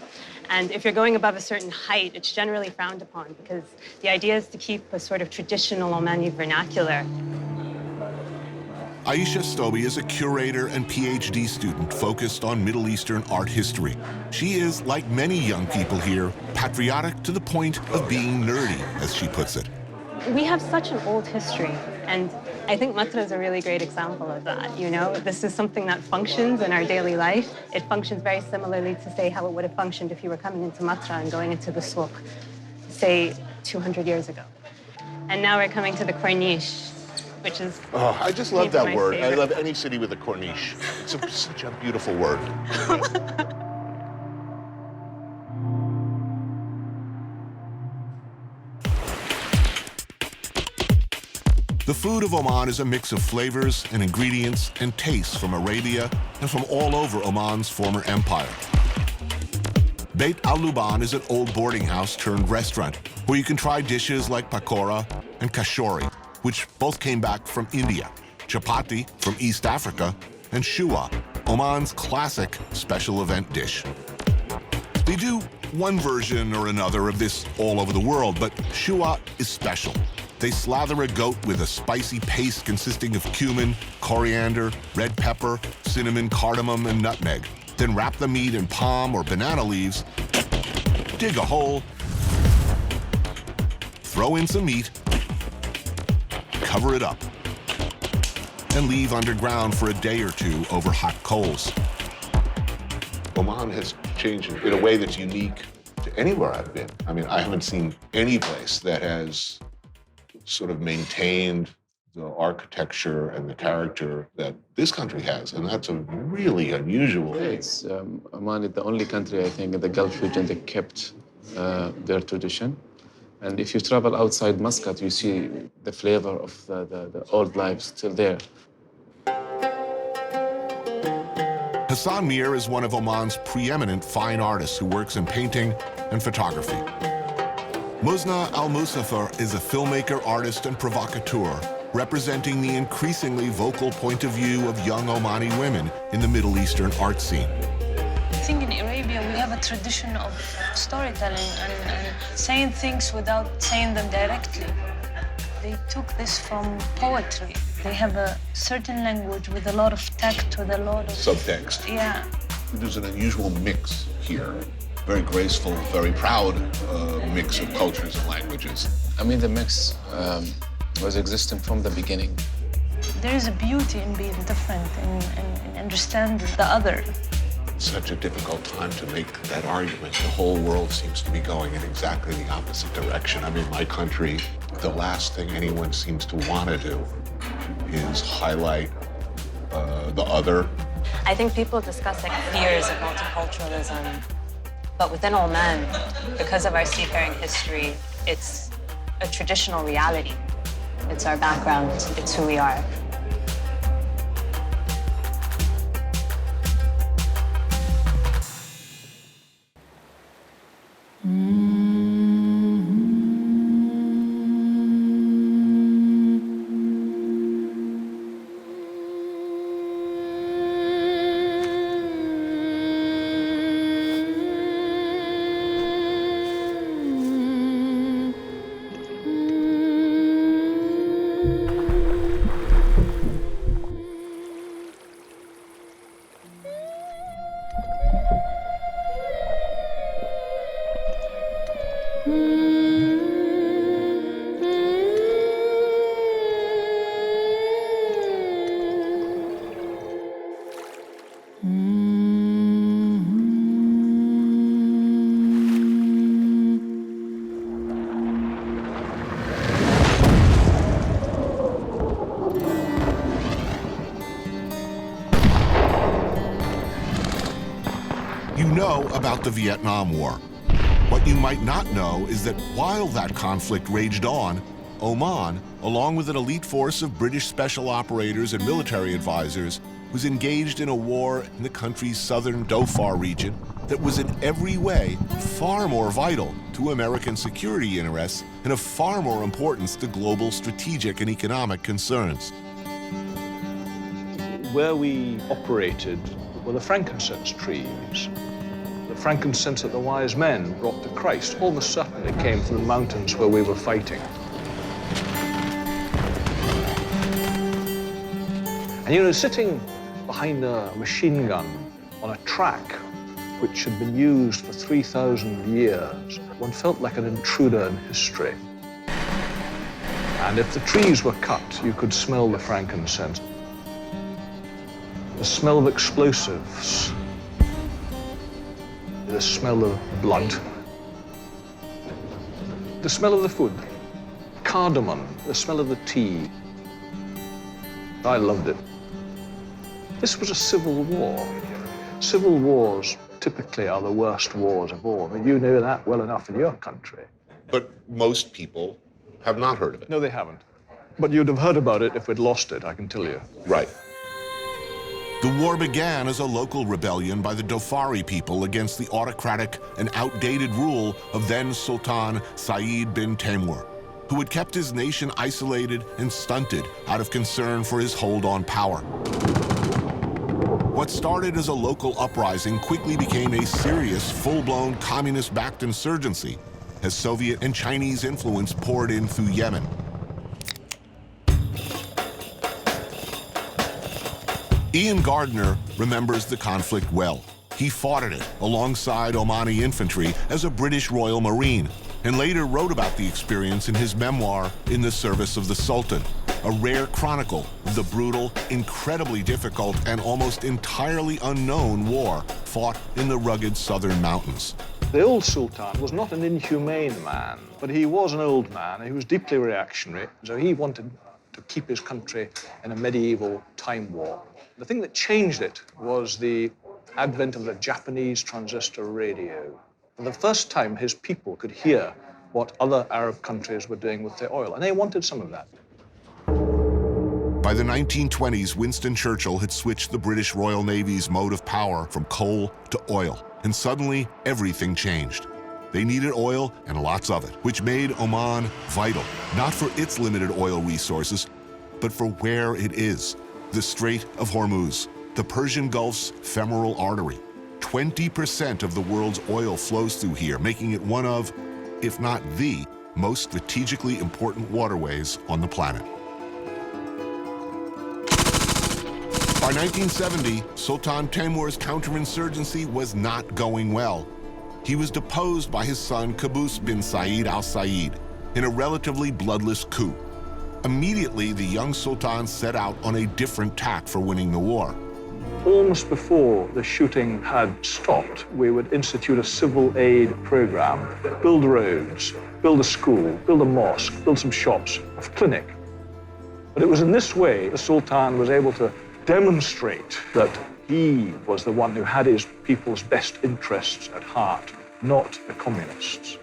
Speaker 23: And if you're going above a certain height, it's generally frowned upon because the idea is to keep a sort of traditional Omani vernacular.
Speaker 4: Aisha Stobi is a curator and PhD student focused on Middle Eastern art history. She is, like many young people here, patriotic to the point of being nerdy, as she puts it.
Speaker 23: We have such an old history, and I think Matra is a really great example of that, you know? This is something that functions in our daily life. It functions very similarly to, say, how it would have functioned if you were coming into Matra and going into the souk, say, 200 years ago. And now we're coming to the Corniche, which is...
Speaker 5: Oh, I just love that word.
Speaker 23: Favorite.
Speaker 5: I love any city with a corniche. It's such a beautiful word.
Speaker 4: The food of Oman is a mix of flavors and ingredients and tastes from Arabia and from all over Oman's former empire. Beit Al-Luban is an old boarding house turned restaurant where you can try dishes like pakora and kashori, which both came back from India. chapati from East Africa, and shua, Oman's classic special event dish. They do one version or another of this all over the world, but shua is special. They slather a goat with a spicy paste consisting of cumin, coriander, red pepper, cinnamon, cardamom, and nutmeg. Then wrap the meat in palm or banana leaves, dig a hole, throw in some meat, cover it up, and leave underground for a day or two over hot coals.
Speaker 5: Oman has changed in a way that's unique to anywhere I've been. I mean, I haven't seen any place that has sort of maintained the architecture and the character that this country has, and that's a really unusual thing.
Speaker 3: It's Oman is the only country, I think, in the Gulf region that kept their tradition. And if you travel outside Muscat, you see the flavor of the old life still there.
Speaker 4: Hassan Mir is one of Oman's preeminent fine artists who works in painting and photography. Musna Al-Musaffar is a filmmaker, artist, and provocateur, representing the increasingly vocal point of view of young Omani women in the Middle Eastern art scene.
Speaker 8: I think in Arabia we have a tradition of storytelling and saying things without saying them directly. They took this from poetry. They have a certain language with a lot of text, with a lot of
Speaker 5: subtext.
Speaker 8: Yeah.
Speaker 5: There's an unusual mix here. Very graceful, very proud mix of cultures and languages.
Speaker 3: I mean, the mix was existing from the beginning.
Speaker 8: There is a beauty in being different and understand the other.
Speaker 5: Such a difficult time to make that argument. The whole world seems to be going in exactly the opposite direction. I mean, my country, the last thing anyone seems to want to do is highlight the other.
Speaker 23: I think people discuss like fears of multiculturalism, but within Oman, because of our seafaring history, it's a traditional reality. It's our background, it's who we are.
Speaker 4: You know about the Vietnam War. What you might not know is that while that conflict raged on, Oman, along with an elite force of British special operators and military advisors, was engaged in a war in the country's southern Dhofar region that was in every way far more vital to American security interests and of far more importance to global strategic and economic concerns.
Speaker 10: Where we operated were the frankincense trees. The frankincense that the wise men brought to Christ almost certainly came from the mountains where we were fighting. And you know, sitting behind a machine gun on a track which had been used for 3,000 years, one felt like an intruder in history. And if the trees were cut, you could smell the frankincense. The smell of explosives, the smell of blood, the smell of the food, cardamom, the smell of the tea. I loved it. This was a civil war. Civil wars typically are the worst wars of all. I mean, you know that well enough in your country.
Speaker 5: But most people have not heard of it.
Speaker 10: No, they haven't. But you'd have heard about it if we'd lost it, I can tell you.
Speaker 5: Right.
Speaker 4: The war began as a local rebellion by the Dhofari people against the autocratic and outdated rule of then Sultan Saeed bin Temur. who had kept his nation isolated and stunted out of concern for his hold on power. What started as a local uprising quickly became a serious, full-blown communist-backed insurgency as Soviet and Chinese influence poured in through Yemen. Ian Gardner remembers the conflict well. He fought in it alongside Omani infantry as a British Royal Marine, and later wrote about the experience in his memoir, In the Service of the Sultan, a rare chronicle of the brutal, incredibly difficult, and almost entirely unknown war fought in the rugged southern mountains.
Speaker 10: The old Sultan was not an inhumane man, but he was an old man. He was deeply reactionary, so he wanted to keep his country in a medieval time war. The thing that changed it was the advent of the Japanese transistor radio. For the first time, his people could hear what other Arab countries were doing with their oil, and they wanted some of that.
Speaker 4: By the 1920s, Winston Churchill had switched the British Royal Navy's mode of power from coal to oil, and suddenly everything changed. They needed oil and lots of it, which made Oman vital, not for its limited oil resources, but for where it is, the Strait of Hormuz, the Persian Gulf's femoral artery. 20% of the world's oil flows through here, making it one of, if not the, most strategically important waterways on the planet. By 1970, Sultan Timur's counterinsurgency was not going well. He was deposed by his son Qaboos bin Said al-Said in a relatively bloodless coup. Immediately, the young Sultan set out on a different tack for winning the war.
Speaker 10: Almost before the shooting had stopped, we would institute a civil aid program, build roads, build a school, build a mosque, build some shops, a clinic. But it was in this way the Sultan was able to demonstrate that he was the one who had his people's best interests at heart, not the communists.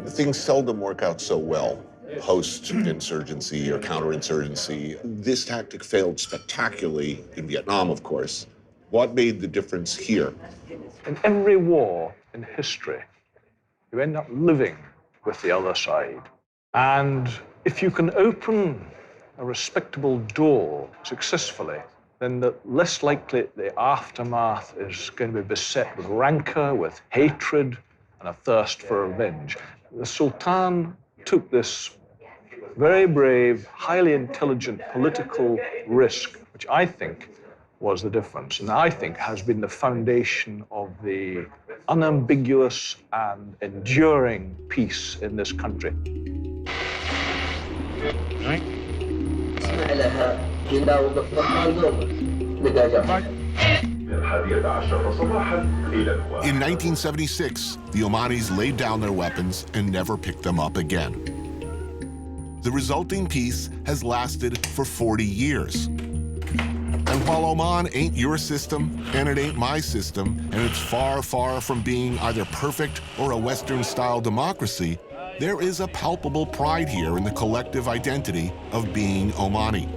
Speaker 5: Things seldom work out so well post-insurgency or counterinsurgency. This tactic failed spectacularly in Vietnam, of course. What made the difference here?
Speaker 10: In every war in history, you end up living with the other side. And if you can open a respectable door successfully, then the less likely the aftermath is going to be beset with rancor, with hatred, and a thirst for revenge. The Sultan took this very brave, highly intelligent political risk, which I think was the difference, and I think has been the foundation of the unambiguous and enduring peace in this country.
Speaker 4: In 1976, the Omanis laid down their weapons and never picked them up again. The resulting peace has lasted for 40 years. And while Oman ain't your system, and it ain't my system, and it's far, far from being either perfect or a Western-style democracy, there is a palpable pride here in the collective identity of being Omani.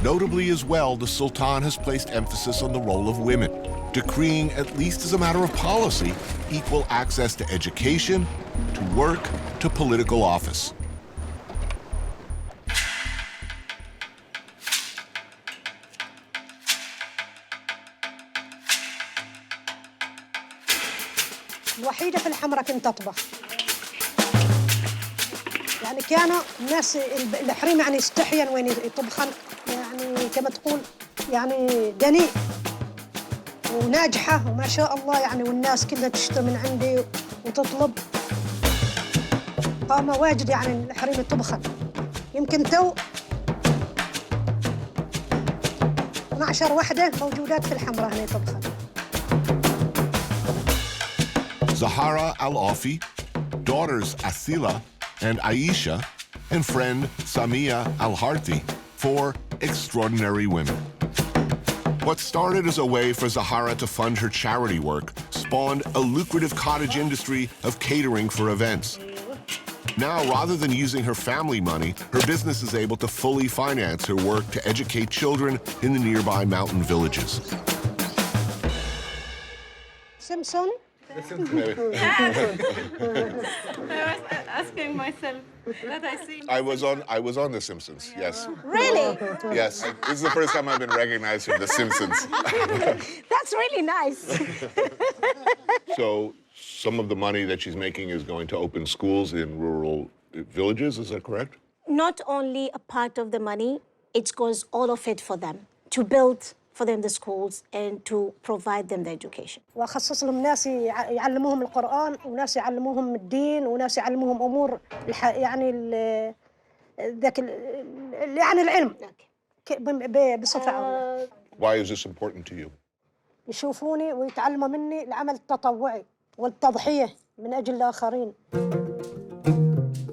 Speaker 4: Notably as well, the Sultan has placed emphasis on the role of women, decreeing, at least as a matter of policy, equal access to education, to work, to political office.
Speaker 11: الوحيدة في الحمرة كنت أطبخ. يعني كانوا الناس الحريم يعني يستحين وين يطبخن، يعني كما تقول يعني دنيء وناجحة وما شاء الله يعني، والناس كلها تشتري من عندي وتطلب. قام واجد يعني الحريم يطبخن. يمكن تو 12 وحدة موجودات في الحمرة هنا يطبخن.
Speaker 4: Zahara Al-Afi, daughters Asila and Aisha, and friend Samia Al-Harthi, 4 extraordinary women. What started as a way for Zahara to fund her charity work spawned a lucrative cottage industry of catering for events. Now, rather than using her family money, her business is able to fully finance her work to educate children in the nearby mountain villages.
Speaker 11: سمسون
Speaker 5: Maybe.
Speaker 21: I was asking myself that I see.
Speaker 5: I was on The Simpsons, yes.
Speaker 11: Really?
Speaker 5: Yes. This is the first time I've been recognized from The Simpsons.
Speaker 11: That's really nice.
Speaker 5: So some of the money that she's making is going to open schools in rural villages, is that correct?
Speaker 12: Not only a part of the money, it goes all of it for them, to build for them the schools and to provide them the education.
Speaker 11: واخصص لهم ناس يعلموهم القرآن وناس يعلموهم الدين وناس يعلموهم امور يعني ذاك يعني العلم بصفة عامة.
Speaker 5: Why is this important to you?
Speaker 11: يشوفوني ويتعلموا مني العمل التطوعي والتضحية من أجل الآخرين.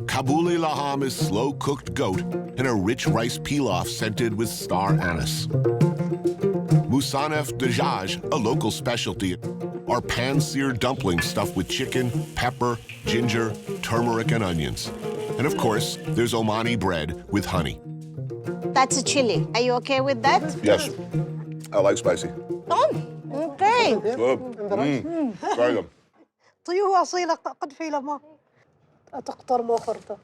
Speaker 4: Kabuli laham is slow-cooked goat and a rich rice pilaf scented with star anise. Musanef dajaj, a local specialty, are pan-seared dumplings stuffed with chicken, pepper, ginger, turmeric, and onions. And of course, there's Omani bread with honey.
Speaker 12: That's a chili. Are you okay with that?
Speaker 5: Yes. I like spicy.
Speaker 12: Oh, okay.
Speaker 5: Good. Very good.
Speaker 11: طيوه أصيلة قد في لما أتقطر مخرطة.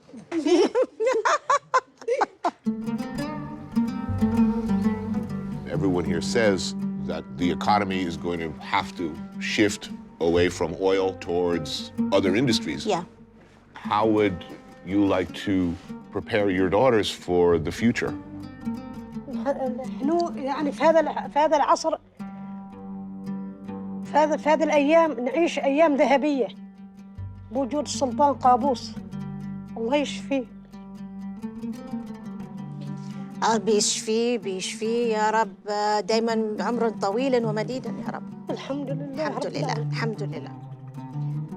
Speaker 5: Everyone here says that the economy is going to have to shift away from oil towards other industries.
Speaker 12: Yeah.
Speaker 5: How would you like to prepare your daughters for the future?
Speaker 11: نحن يعني في هذا العصر في هذه الأيام نعيش أيام ذهبية بوجود السلطان قابوس الله يشفيه.
Speaker 12: بيشفيه يا رب دايما بعمر طويل ومديدا يا رب.
Speaker 11: الحمد لله.
Speaker 12: الحمد لله. الحمد لله.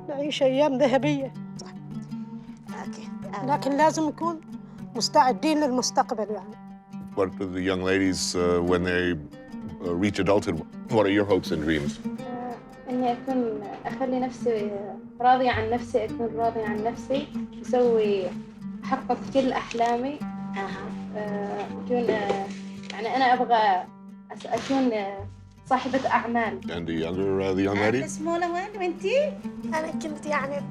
Speaker 11: نعيش أيام ذهبية.
Speaker 12: صح. أوكي.
Speaker 11: لكن لازم نكون مستعدين للمستقبل يعني.
Speaker 5: What do the young ladies, when they reach adulthood, what are your hopes and dreams?
Speaker 14: إني أكون أخلي نفسي راضية عن نفسي، أكون راضية عن نفسي، أحقق كل أحلامي. أكون يعني أنا أبغى أكون صاحبة أعمال.
Speaker 5: And the young lady?
Speaker 12: اسمونا وين وأنتي؟
Speaker 15: أنا كنت يعني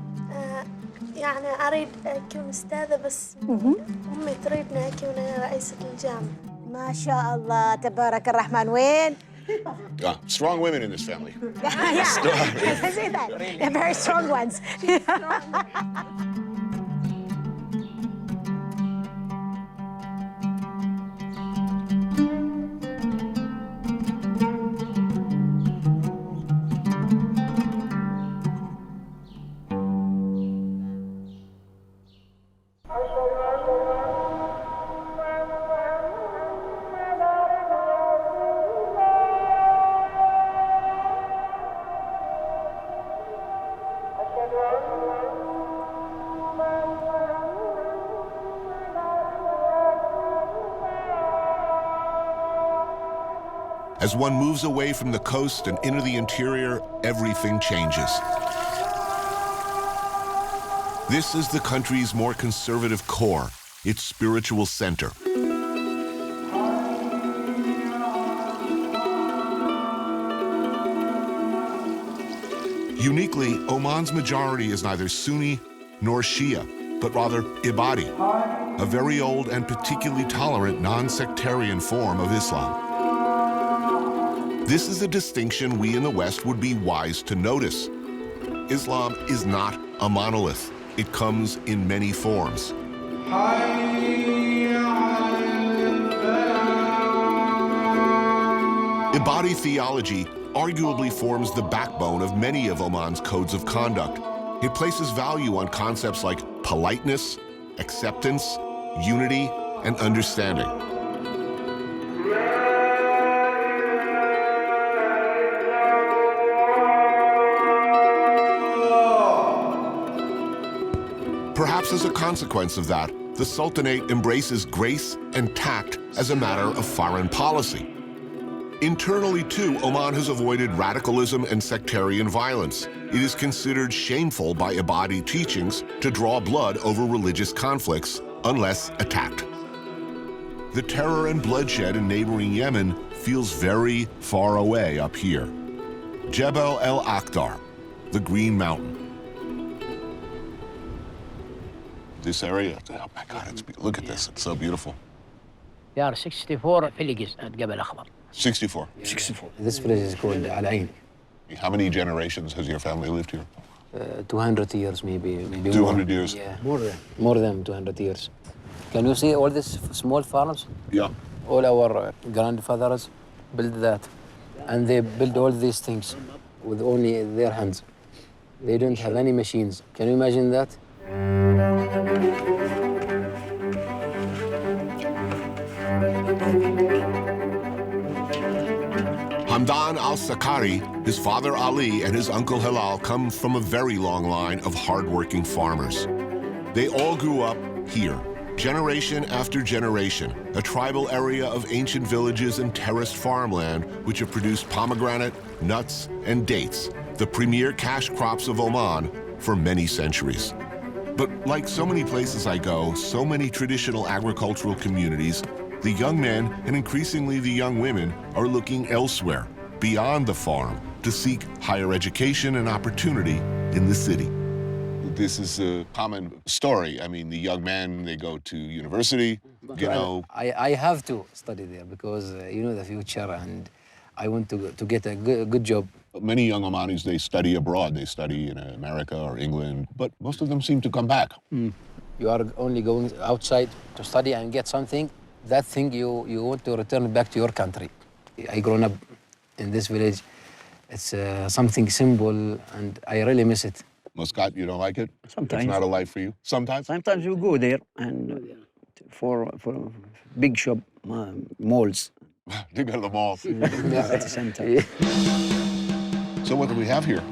Speaker 15: أريد أكون أستاذة بس أمي تريدني أكون رئيسة الجامعة.
Speaker 12: ما شاء الله تبارك الرحمن. وين؟
Speaker 5: Strong women in this family.
Speaker 12: Yeah, I see that. They're very strong ones.
Speaker 4: As one moves away from the coast and into the interior, everything changes. This is the country's more conservative core, its spiritual center. Uniquely, Oman's majority is neither Sunni nor Shia, but rather Ibadi, a very old and particularly tolerant non-sectarian form of Islam. This is a distinction we in the West would be wise to notice. Islam is not a monolith. It comes in many forms. Ibadi theology arguably forms the backbone of many of Oman's codes of conduct. It places value on concepts like politeness, acceptance, unity, and understanding. Perhaps as a consequence of that, the Sultanate embraces grace and tact as a matter of foreign policy. Internally, too, Oman has avoided radicalism and sectarian violence. It is considered shameful by Ibadi teachings to draw blood over religious conflicts unless attacked. The terror and bloodshed in neighboring Yemen feels very far away up here. Jebel el Akhdar, the Green Mountain. This area, oh my God, look at this, it's so beautiful.
Speaker 9: There are 64 villages at Jabal Akhbar.
Speaker 4: 64?
Speaker 9: 64.
Speaker 13: This village is called Al Ain.
Speaker 4: How many generations has your family lived here?
Speaker 13: 200 years, maybe
Speaker 4: 200 years?
Speaker 13: Yeah, more than 200 years. Can you see all these small farms?
Speaker 4: Yeah.
Speaker 13: All our grandfathers built that. And they build all these things with only their hands. They don't have any machines. Can you imagine that?
Speaker 4: Hamdan al-Sakari, his father Ali, and his uncle Hilal come from a very long line of hard-working farmers. They all grew up here, generation after generation, a tribal area of ancient villages and terraced farmland which have produced pomegranate, nuts, and dates, the premier cash crops of Oman, for many centuries. But like so many places I go, so many traditional agricultural communities, the young men and increasingly the young women are looking elsewhere, beyond the farm, to seek higher education and opportunity in the city. This is a common story. I mean, the young men, they go to university, you know.
Speaker 13: I have to study there because you know the future, and I want to get a good job.
Speaker 4: Many young Omanis, they study abroad. They study in America or England, but most of them seem to come back.
Speaker 13: You are only going outside to study and get something. That thing you want to return back to your country. I grown up in this village. It's something simple, and I really miss it.
Speaker 4: Muscat, you don't like it?
Speaker 9: Sometimes.
Speaker 4: It's not a life for you? Sometimes?
Speaker 9: Sometimes you go there and for big shop malls.
Speaker 4: You go to the mall.
Speaker 9: At the same time.
Speaker 4: So what do we have here?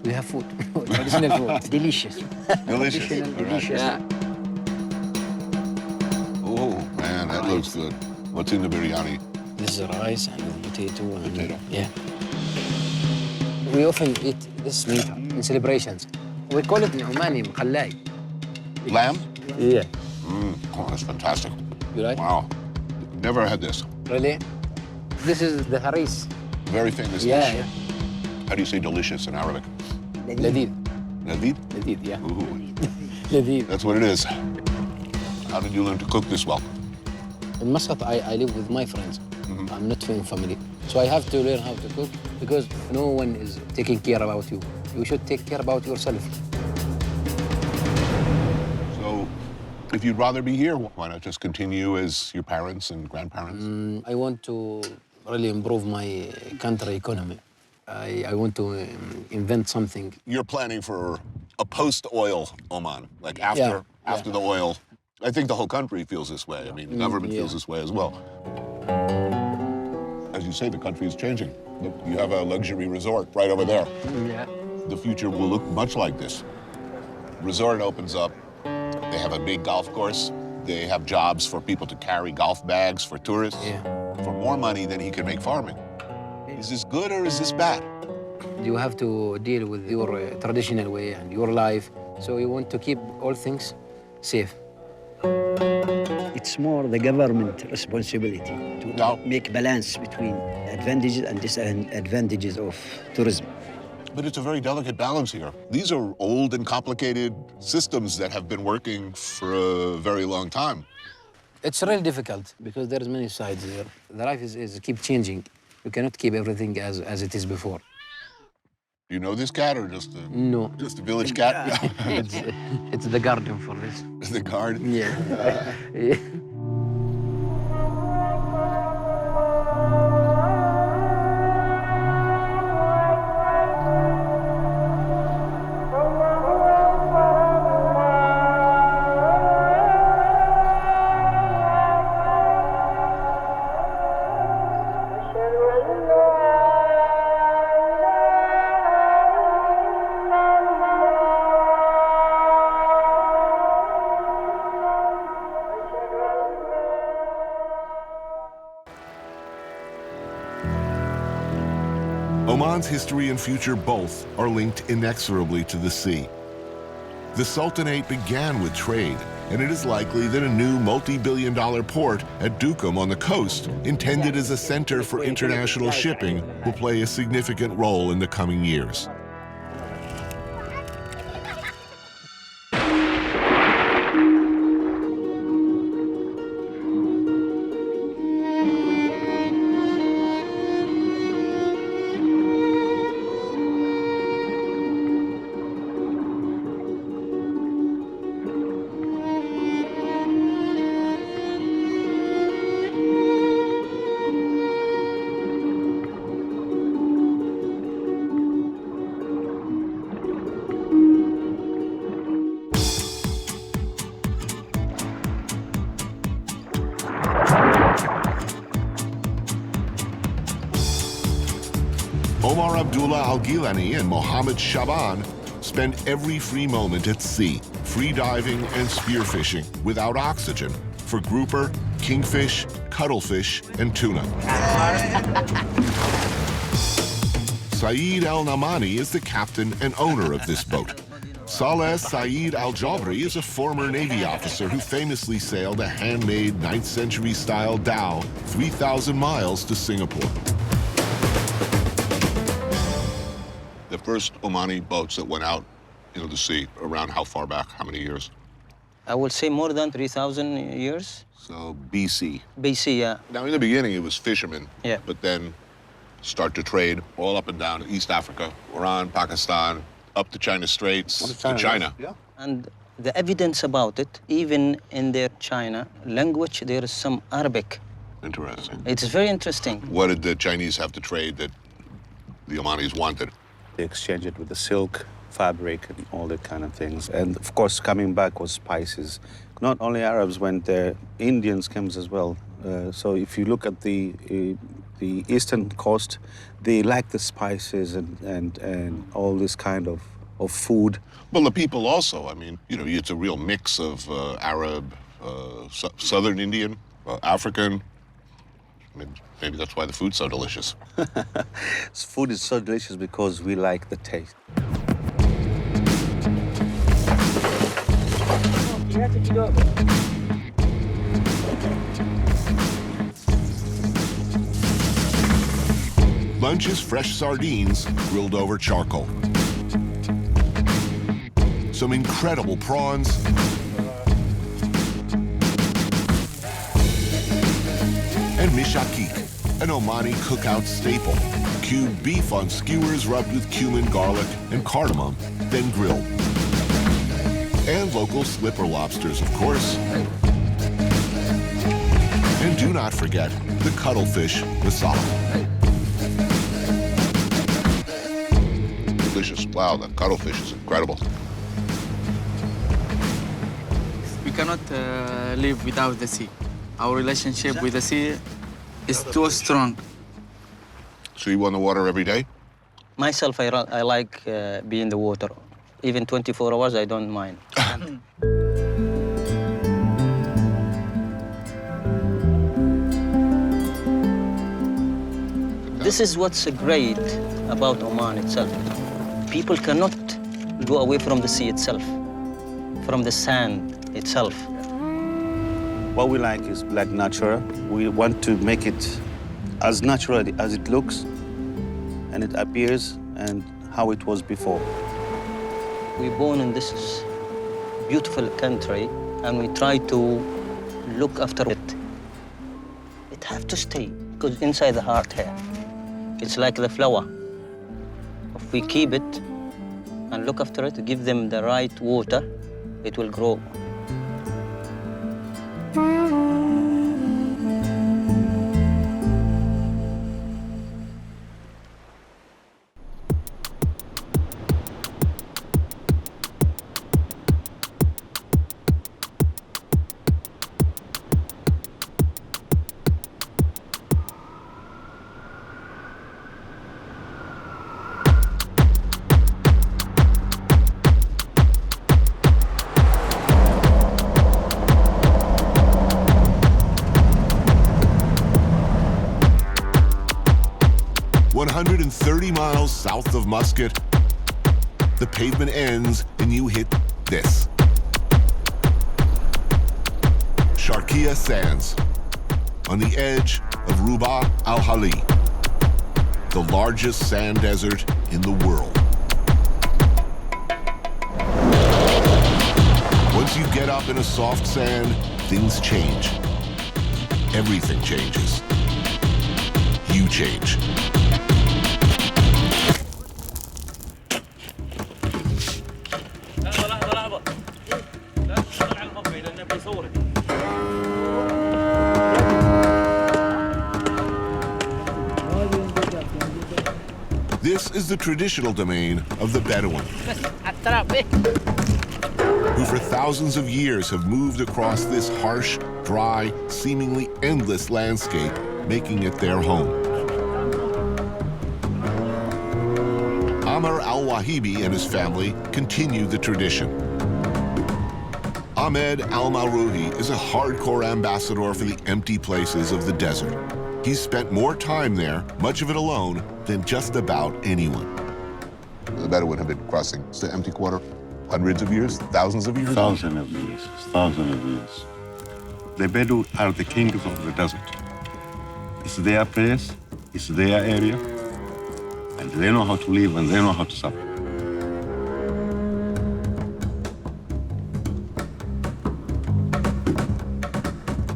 Speaker 13: We have food, traditional food.
Speaker 9: Delicious.
Speaker 4: Delicious.
Speaker 9: Delicious.
Speaker 4: Yeah. Oh, man, that looks good. What's in the biryani?
Speaker 13: This is rice and potato. Yeah. We often eat this meat in celebrations. We call it in Omani mqallai.
Speaker 4: Lamb?
Speaker 13: Yeah.
Speaker 4: Oh, that's fantastic.
Speaker 13: You like?
Speaker 4: Wow. Never had this.
Speaker 13: Really? This is the haris.
Speaker 4: Very famous
Speaker 13: Yeah,
Speaker 4: dish.
Speaker 13: yeah.
Speaker 4: How do you say delicious in Arabic?
Speaker 13: Ladid.
Speaker 4: Ladid?
Speaker 13: Ladid, yeah.
Speaker 4: Ooh.
Speaker 13: Ladid.
Speaker 4: That's what it is. How did you learn to cook this well?
Speaker 13: In Muscat, I live with my friends. I'm not from family. So I have to learn how to cook because no one is taking care about you. You should take care about yourself.
Speaker 4: So if you'd rather be here, why not just continue as your parents and grandparents?
Speaker 13: I want to really improve my country economy. I want to invent something.
Speaker 4: You're planning for a post-oil Oman, like after the oil. I think the whole country feels this way. I mean, the government feels this way as well. As you say, the country is changing. Look, you have a luxury resort right over there.
Speaker 13: Yeah.
Speaker 4: The future will look much like this. Resort opens up. They have a big golf course. They have jobs for people to carry golf bags for tourists for more money than he can make farming. Is this good or is this bad?
Speaker 13: You have to deal with your traditional way and your life. So you want to keep all things safe.
Speaker 9: It's more the government responsibility to make balance between advantages and disadvantages of tourism.
Speaker 4: But it's a very delicate balance here. These are old and complicated systems that have been working for a very long time.
Speaker 13: It's really difficult because there's many sides here. The life is keep changing. You cannot keep everything as it is before.
Speaker 4: Do you know this cat or just a,
Speaker 13: No.
Speaker 4: just a village cat?
Speaker 13: It's the garden for this.
Speaker 4: The garden?
Speaker 13: Yeah. Yeah.
Speaker 4: Oman's history and future both are linked inexorably to the sea. The Sultanate began with trade, and it is likely that a new multi-billion-dollar port at Duqm on the coast, intended as a center for international shipping, will play a significant role in the coming years. Omar Abdullah Al-Gilani and Mohammed Shaban spend every free moment at sea, free diving and spearfishing without oxygen for grouper, kingfish, cuttlefish, and tuna. Saeed Al-Namani is the captain and owner of this boat. Saleh Saeed Al-Jabri is a former Navy officer who famously sailed a handmade 9th century style dhow 3,000 miles to Singapore.
Speaker 5: The first Omani boats that went out into the sea, around how far back, how many years?
Speaker 6: I would say more than 3,000 years.
Speaker 5: So BC.
Speaker 6: BC, yeah.
Speaker 5: Now, in the beginning, it was fishermen.
Speaker 6: Yeah.
Speaker 5: But then start to trade all up and down East Africa, Iran, Pakistan, up to China Straits, to China.
Speaker 6: Yeah. And the evidence about it, even in their China language, there is some Arabic.
Speaker 5: Interesting.
Speaker 6: It's very interesting.
Speaker 5: What did the Chinese have to trade that the Omanis wanted?
Speaker 16: They exchanged it with the silk, fabric, and all that kind of things. And of course, coming back was spices. Not only Arabs went there, Indians came as well. So if you look at the eastern coast, they like the spices and all this kind of food.
Speaker 5: Well, the people also, I mean, you know, it's a real mix of Arab, Southern Indian, African. I mean, maybe that's why the food's so delicious.
Speaker 16: Food is so delicious because we like the taste.
Speaker 4: Lunch is fresh sardines grilled over charcoal. Some incredible prawns. And mishakik, an Omani cookout staple. Cubed beef on skewers rubbed with cumin, garlic, and cardamom, then grilled. And local slipper lobsters, of course. And do not forget the cuttlefish masala.
Speaker 5: Delicious. Wow, the cuttlefish is incredible.
Speaker 17: We cannot live without the sea. Our relationship with the sea is too strong.
Speaker 5: So you on the water every day?
Speaker 6: Myself, I like being in the water. Even 24 hours, I don't mind. This is what's great about Oman itself. People cannot go away from the sea itself, from the sand itself.
Speaker 16: What we like is black natural. We want to make it as natural as it looks and it appears and how it was before.
Speaker 6: We're born in this beautiful country and we try to look after it. It has to stay because inside the heart here, it's like the flower. If we keep it and look after it, give them the right water, it will grow.
Speaker 4: Miles south of Muscat, the pavement ends and you hit this. Sharqiya Sands, on the edge of Ruba al-Hali, the largest sand desert in the world. Once you get up in a soft sand, things change. Everything changes. You change. This is the traditional domain of the Bedouin, who for thousands of years have moved across this harsh, dry, seemingly endless landscape, making it their home. Amr al-Wahibi and his family continue the tradition. Ahmed al-Marouhi is a hardcore ambassador for the empty places of the desert. He's spent more time there, much of it alone, than just about anyone.
Speaker 5: The Bedouin have been crossing the empty quarter hundreds of years, thousands of years?
Speaker 18: Thousands of years, thousands of years. The Bedouin are the kings of the desert. It's their place, it's their area, and they know how to live and they know how to suffer.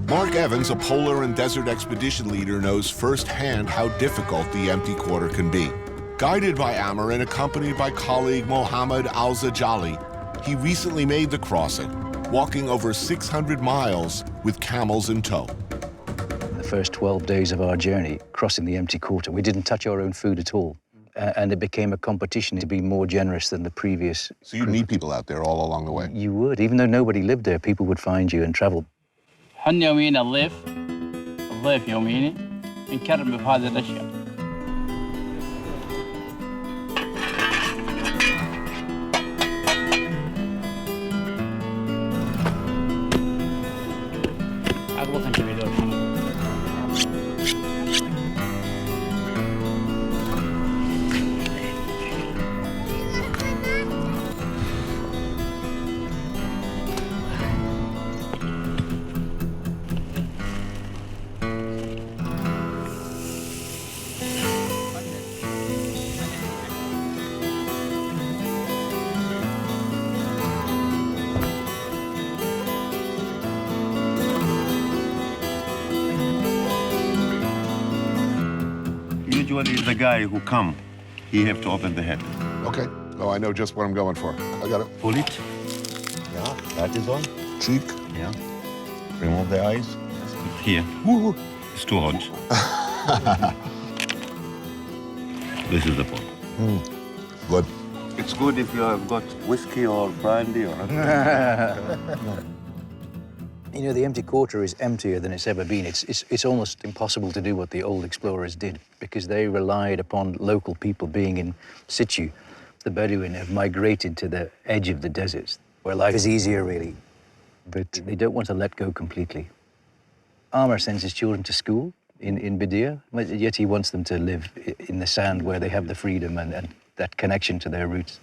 Speaker 4: Mark Evans, a polar and desert expedition leader, knows firsthand how difficult the empty quarter can be. Guided by Amr and accompanied by colleague Mohammed Al-Zajali, he recently made the crossing, walking over 600 miles with camels in tow.
Speaker 9: The first 12 days of our journey, crossing the empty quarter, we didn't touch our own food at all. And it became a competition to be more generous than the previous.
Speaker 5: So you'd meet people out there all along the way?
Speaker 9: You would. Even though nobody lived there, people would find you and travel.
Speaker 19: حنا يومينا الضيف يوميني نكرم بهذه الاشياء. عقبة جميلة.
Speaker 18: Usually the guy who come, he have to open the head.
Speaker 5: Okay. Oh, I know just what I'm going for. I got it.
Speaker 18: Pull it. Yeah, that is on.
Speaker 5: Cheek.
Speaker 18: Yeah. Remove the eyes. Here.
Speaker 5: Woo.
Speaker 18: It's too hot. This is the point.
Speaker 5: Good.
Speaker 18: It's good if you have got whiskey or brandy or...
Speaker 9: You know, the empty quarter is emptier than it's ever been. It's almost impossible to do what the old explorers did because they relied upon local people being in situ. The Bedouin have migrated to the edge of the deserts where life is easier, really, but they don't want to let go completely. Amr sends his children to school in Badia, but yet he wants them to live in the sand where they have the freedom and that connection to their roots.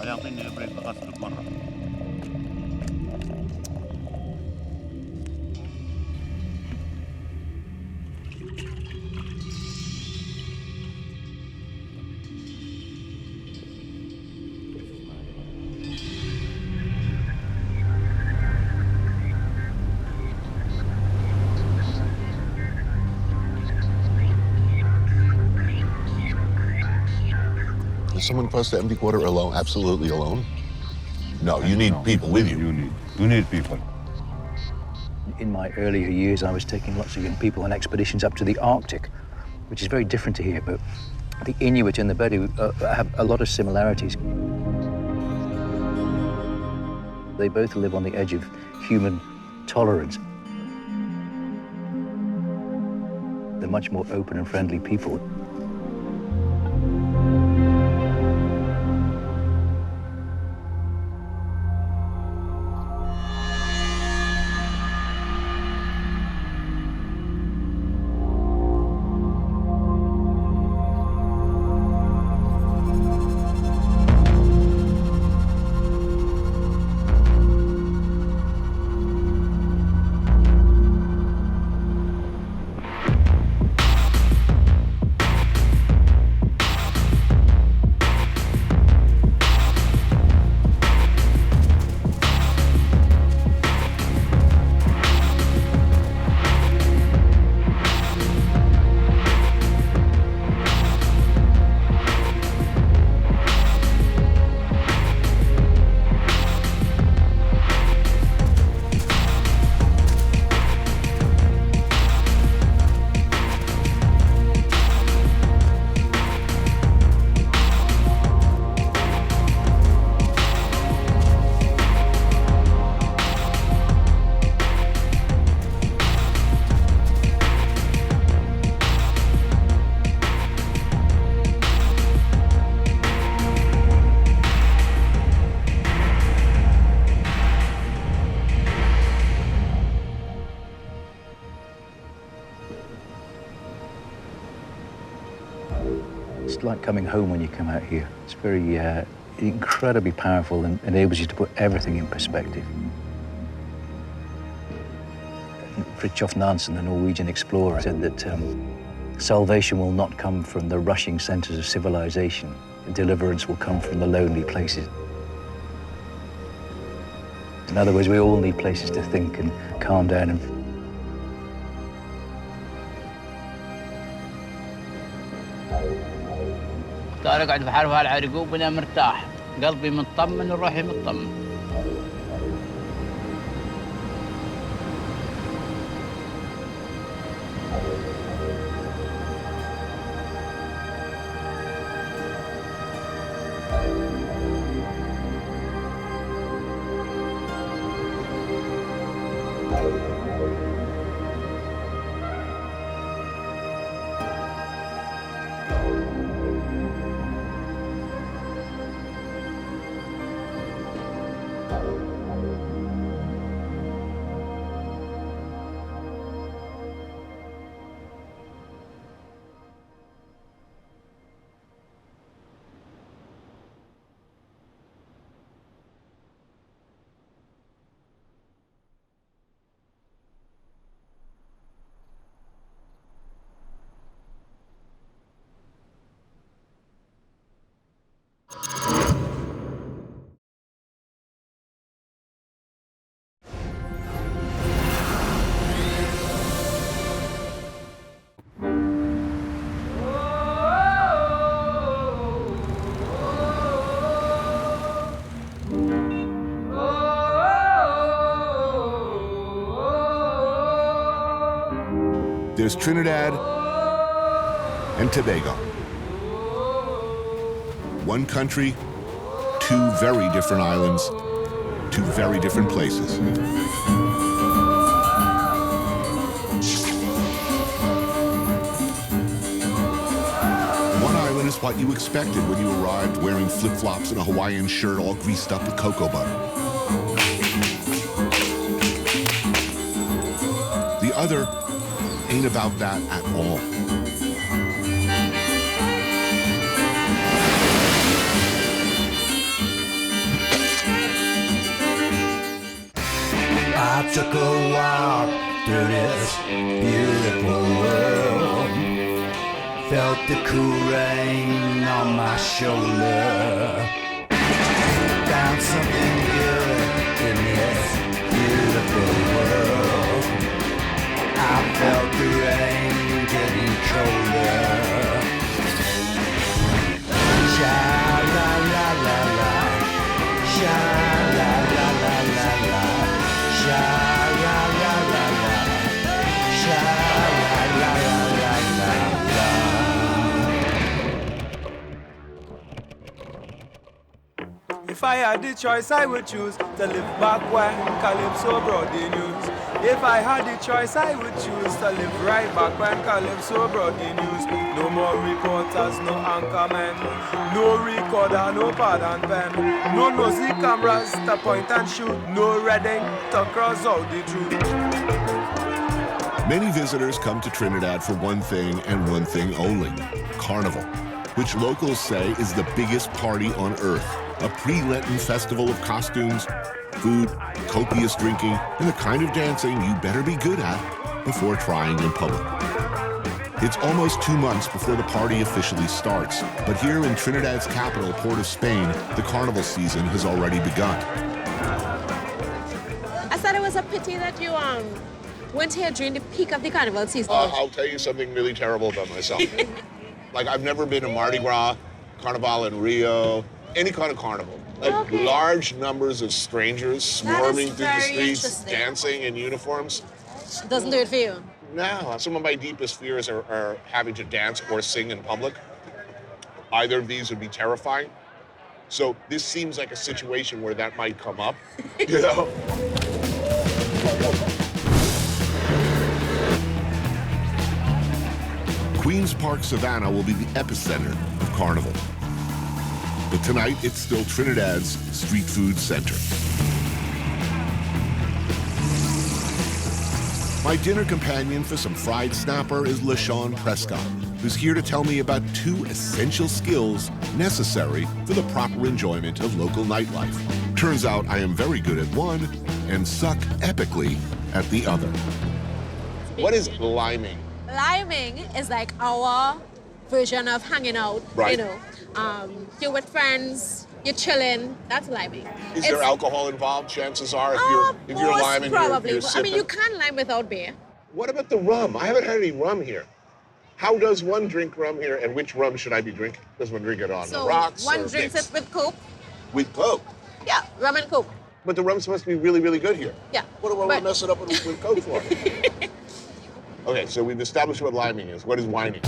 Speaker 18: يعطيني ابريق غسل مرة.
Speaker 5: Is someone cross the empty quarter alone? Absolutely alone? No, you need people with you.
Speaker 18: You need people.
Speaker 9: In my earlier years, I was taking lots of young people on expeditions up to the Arctic, which is very different to here, but the Inuit and the Bedouin have a lot of similarities. They both live on the edge of human tolerance. They're much more open and friendly people. It's like coming home when you come out here. It's very incredibly powerful and enables you to put everything in perspective. Fridtjof Nansen, the Norwegian explorer, said that salvation will not come from the rushing centers of civilization. Deliverance will come from the lonely places. In other words, we all need places to think and calm down and
Speaker 19: اختار اقعد في حرف هالعرقوب وانا مرتاح، قلبي مطمن وروحي مطمن.
Speaker 4: There's Trinidad and Tobago. One country, two very different islands, two very different places. One island is what you expected when you arrived wearing flip-flops and a Hawaiian shirt all greased up with cocoa butter. The other ain't about that at all.
Speaker 1: I took a walk through this beautiful world, felt the cool rain on my shoulder, found something good in this beautiful world. I felt the rain getting colder. Sha la la la la, sha la la la la la, sha la la la la, sha la la la la la.
Speaker 2: If I had the choice, I would choose to live back when Calypso brought the news. If I had the choice, I would choose to live right back when Calypso brought the news. No more reporters, no anchormen, no recorder, no pad and pen, no nosy cameras to point and shoot, no red ink to cross out the truth.
Speaker 4: Many visitors come to Trinidad for one thing and one thing only, Carnival, which locals say is the biggest party on earth, a pre-Lenten festival of costumes, food, copious drinking, and the kind of dancing you better be good at before trying in public. It's almost 2 months before the party officially starts, but here in Trinidad's capital, Port of Spain, the carnival season has already begun.
Speaker 20: I thought it was a pity that you went here during the peak of the carnival season.
Speaker 5: I'll tell you something really terrible about myself. Like, I've never been to Mardi Gras, Carnival in Rio, any kind of carnival. Like, large numbers of strangers swarming through the streets, dancing in uniforms.
Speaker 20: Doesn't do it for you?
Speaker 5: No, some of my deepest fears are having to dance or sing in public. Either of these would be terrifying. So this seems like a situation where that might come up, you know?
Speaker 4: Queen's Park Savannah will be the epicenter of Carnival. But tonight, it's still Trinidad's street food center. My dinner companion for some fried snapper is LaShawn Prescott, who's here to tell me about 2 essential skills necessary for the proper enjoyment of local nightlife. Turns out I am very good at one and suck epically at the other.
Speaker 5: What is liming?
Speaker 20: Liming is like our version of hanging out,
Speaker 5: Right.
Speaker 20: you know. You're with friends, you're chilling, that's liming.
Speaker 5: Is there alcohol involved? Chances are, if you're
Speaker 20: most
Speaker 5: liming,
Speaker 20: probably.
Speaker 5: you're
Speaker 20: I
Speaker 5: sipping.
Speaker 20: mean, you can't lime without beer.
Speaker 5: What about the rum? I haven't had any rum here. How does one drink rum here, and which rum should I be drinking? Does one drink it on the rocks
Speaker 20: one
Speaker 5: or
Speaker 20: drinks
Speaker 5: mixed?
Speaker 20: it with Coke.
Speaker 5: With Coke?
Speaker 20: Yeah, rum and Coke.
Speaker 5: But the rum's supposed to be really, really good here.
Speaker 20: Yeah.
Speaker 5: What do I want to mess it up with Coke for? Okay, so we've established what liming is. What is whining?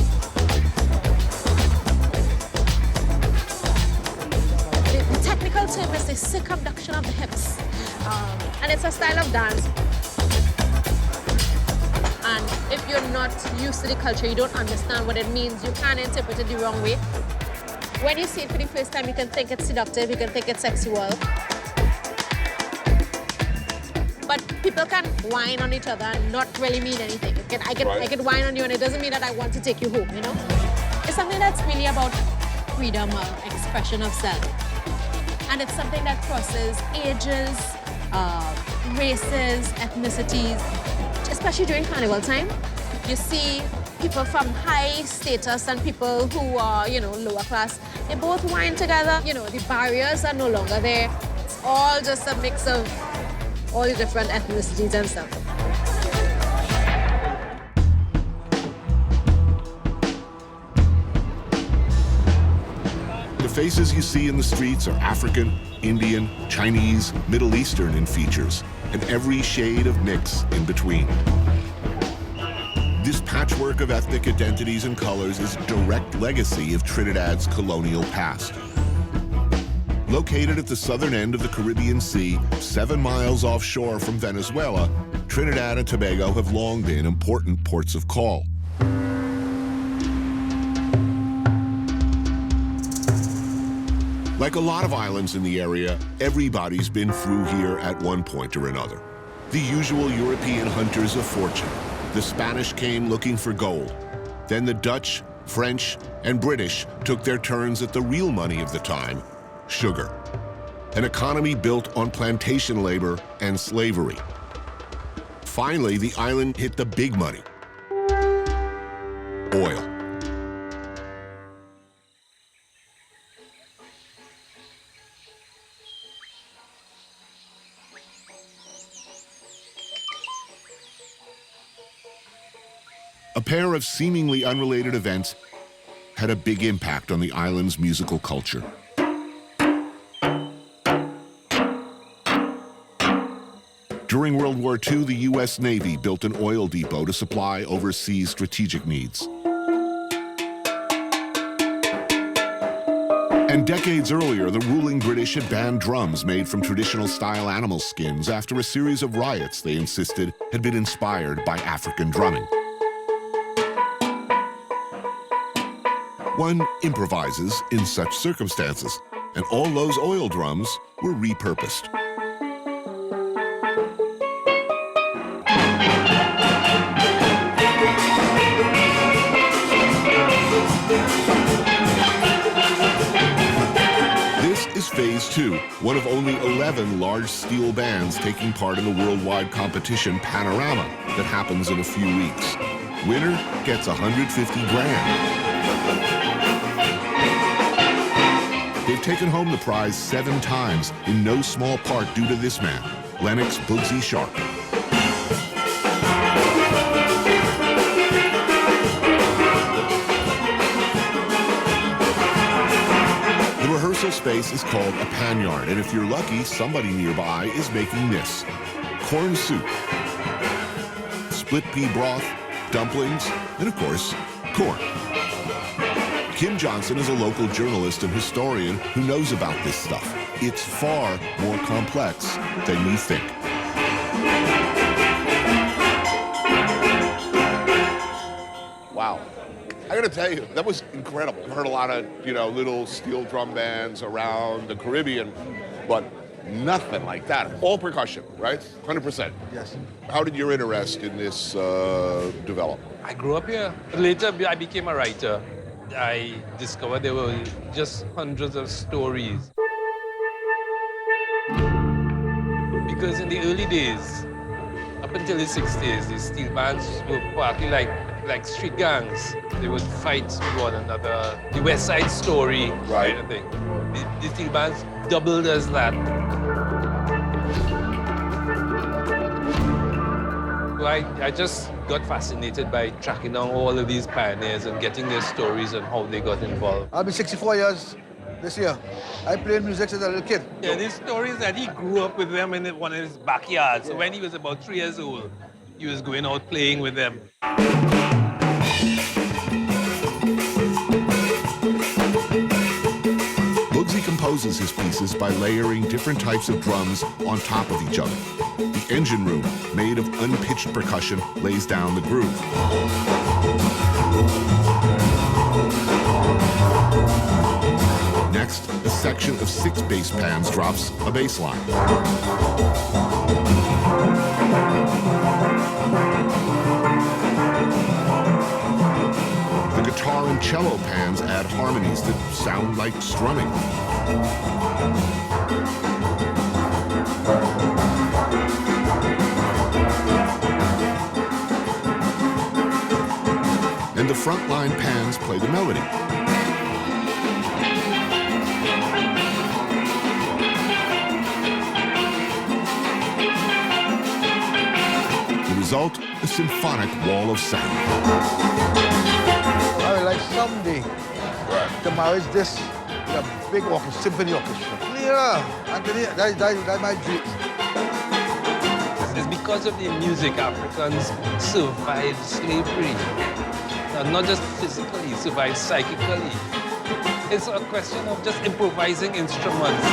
Speaker 20: The technical term is the circumduction of the hips. And it's a style of dance. And if you're not used to the culture, you don't understand what it means, you can interpret it the wrong way. When you see it for the first time, you can think it's seductive, you can think it's sexual. But people can whine on each other and not really mean anything. I can whine on you and it doesn't mean that I want to take you home, you know? It's something that's really about freedom of expression of self. And it's something that crosses ages, races, ethnicities, especially during carnival time. You see people from high status and people who are, you know, lower class. They both whine together. You know, the barriers are no longer there. It's all just a mix of all the different ethnicities and stuff.
Speaker 4: The faces you see in the streets are African, Indian, Chinese, Middle Eastern in features, and every shade of mix in between. This patchwork of ethnic identities and colors is a direct legacy of Trinidad's colonial past. Located at the southern end of the Caribbean Sea, 7 miles offshore from Venezuela, Trinidad and Tobago have long been important ports of call. Like a lot of islands in the area, everybody's been through here at one point or another. The usual European hunters of fortune. The Spanish came looking for gold. Then the Dutch, French, and British took their turns at the real money of the time, sugar. An economy built on plantation labor and slavery. Finally, the island hit the big money, oil. A pair of seemingly unrelated events had a big impact on the island's musical culture. During World War II, the U.S. Navy built an oil depot to supply overseas strategic needs. And decades earlier, the ruling British had banned drums made from traditional-style animal skins after a series of riots they insisted had been inspired by African drumming. One improvises in such circumstances, and all those oil drums were repurposed. This is Phase 2, one of only 11 large steel bands taking part in the worldwide competition Panorama that happens in a few weeks. Winner gets 150 grand. They've taken home the prize 7 times, in no small part due to this man, Lennox Bugsy Sharp. The rehearsal space is called a panyard, and if you're lucky, somebody nearby is making this: corn soup, split pea broth, dumplings, and of course, corn. Kim Johnson is a local journalist and historian who knows about this stuff. It's far more complex than you think.
Speaker 5: Wow. I gotta tell you, that was incredible. I've heard a lot of, little steel drum bands around the Caribbean, but nothing like that. All percussion, right? 100%.
Speaker 3: Yes.
Speaker 5: How did your interest in this develop?
Speaker 3: I grew up here. Later, I became a writer. I discovered there were just hundreds of stories. Because in the early days, up until the 60s, the steel bands were partly like street gangs. They would fight with one another. The West Side Story kind of thing. The steel bands doubled as that. So I just got fascinated by tracking down all of these pioneers and getting their stories and how they got involved.
Speaker 7: I'll be 64 years this year. I played music since a little kid.
Speaker 3: Yeah, these stories that he grew up with them in one of his backyards. So when he was about 3 years old, he was going out playing with them.
Speaker 4: Bugsy composes his pieces by layering different types of drums on top of each other. The engine room, made of unpitched percussion, lays down the groove. Next, a section of 6 bass pans drops a bass line. The guitar and cello pans add harmonies that sound like strumming. And the frontline pans play the melody. The result, a symphonic wall of sound.
Speaker 7: I would like someday to marry this with a big orchestra, symphony orchestra. Yeah, Anthony, that's my dream.
Speaker 3: It's because of the music Africans survived slavery. And not just physically, survived psychically. It's a question of just improvising instruments.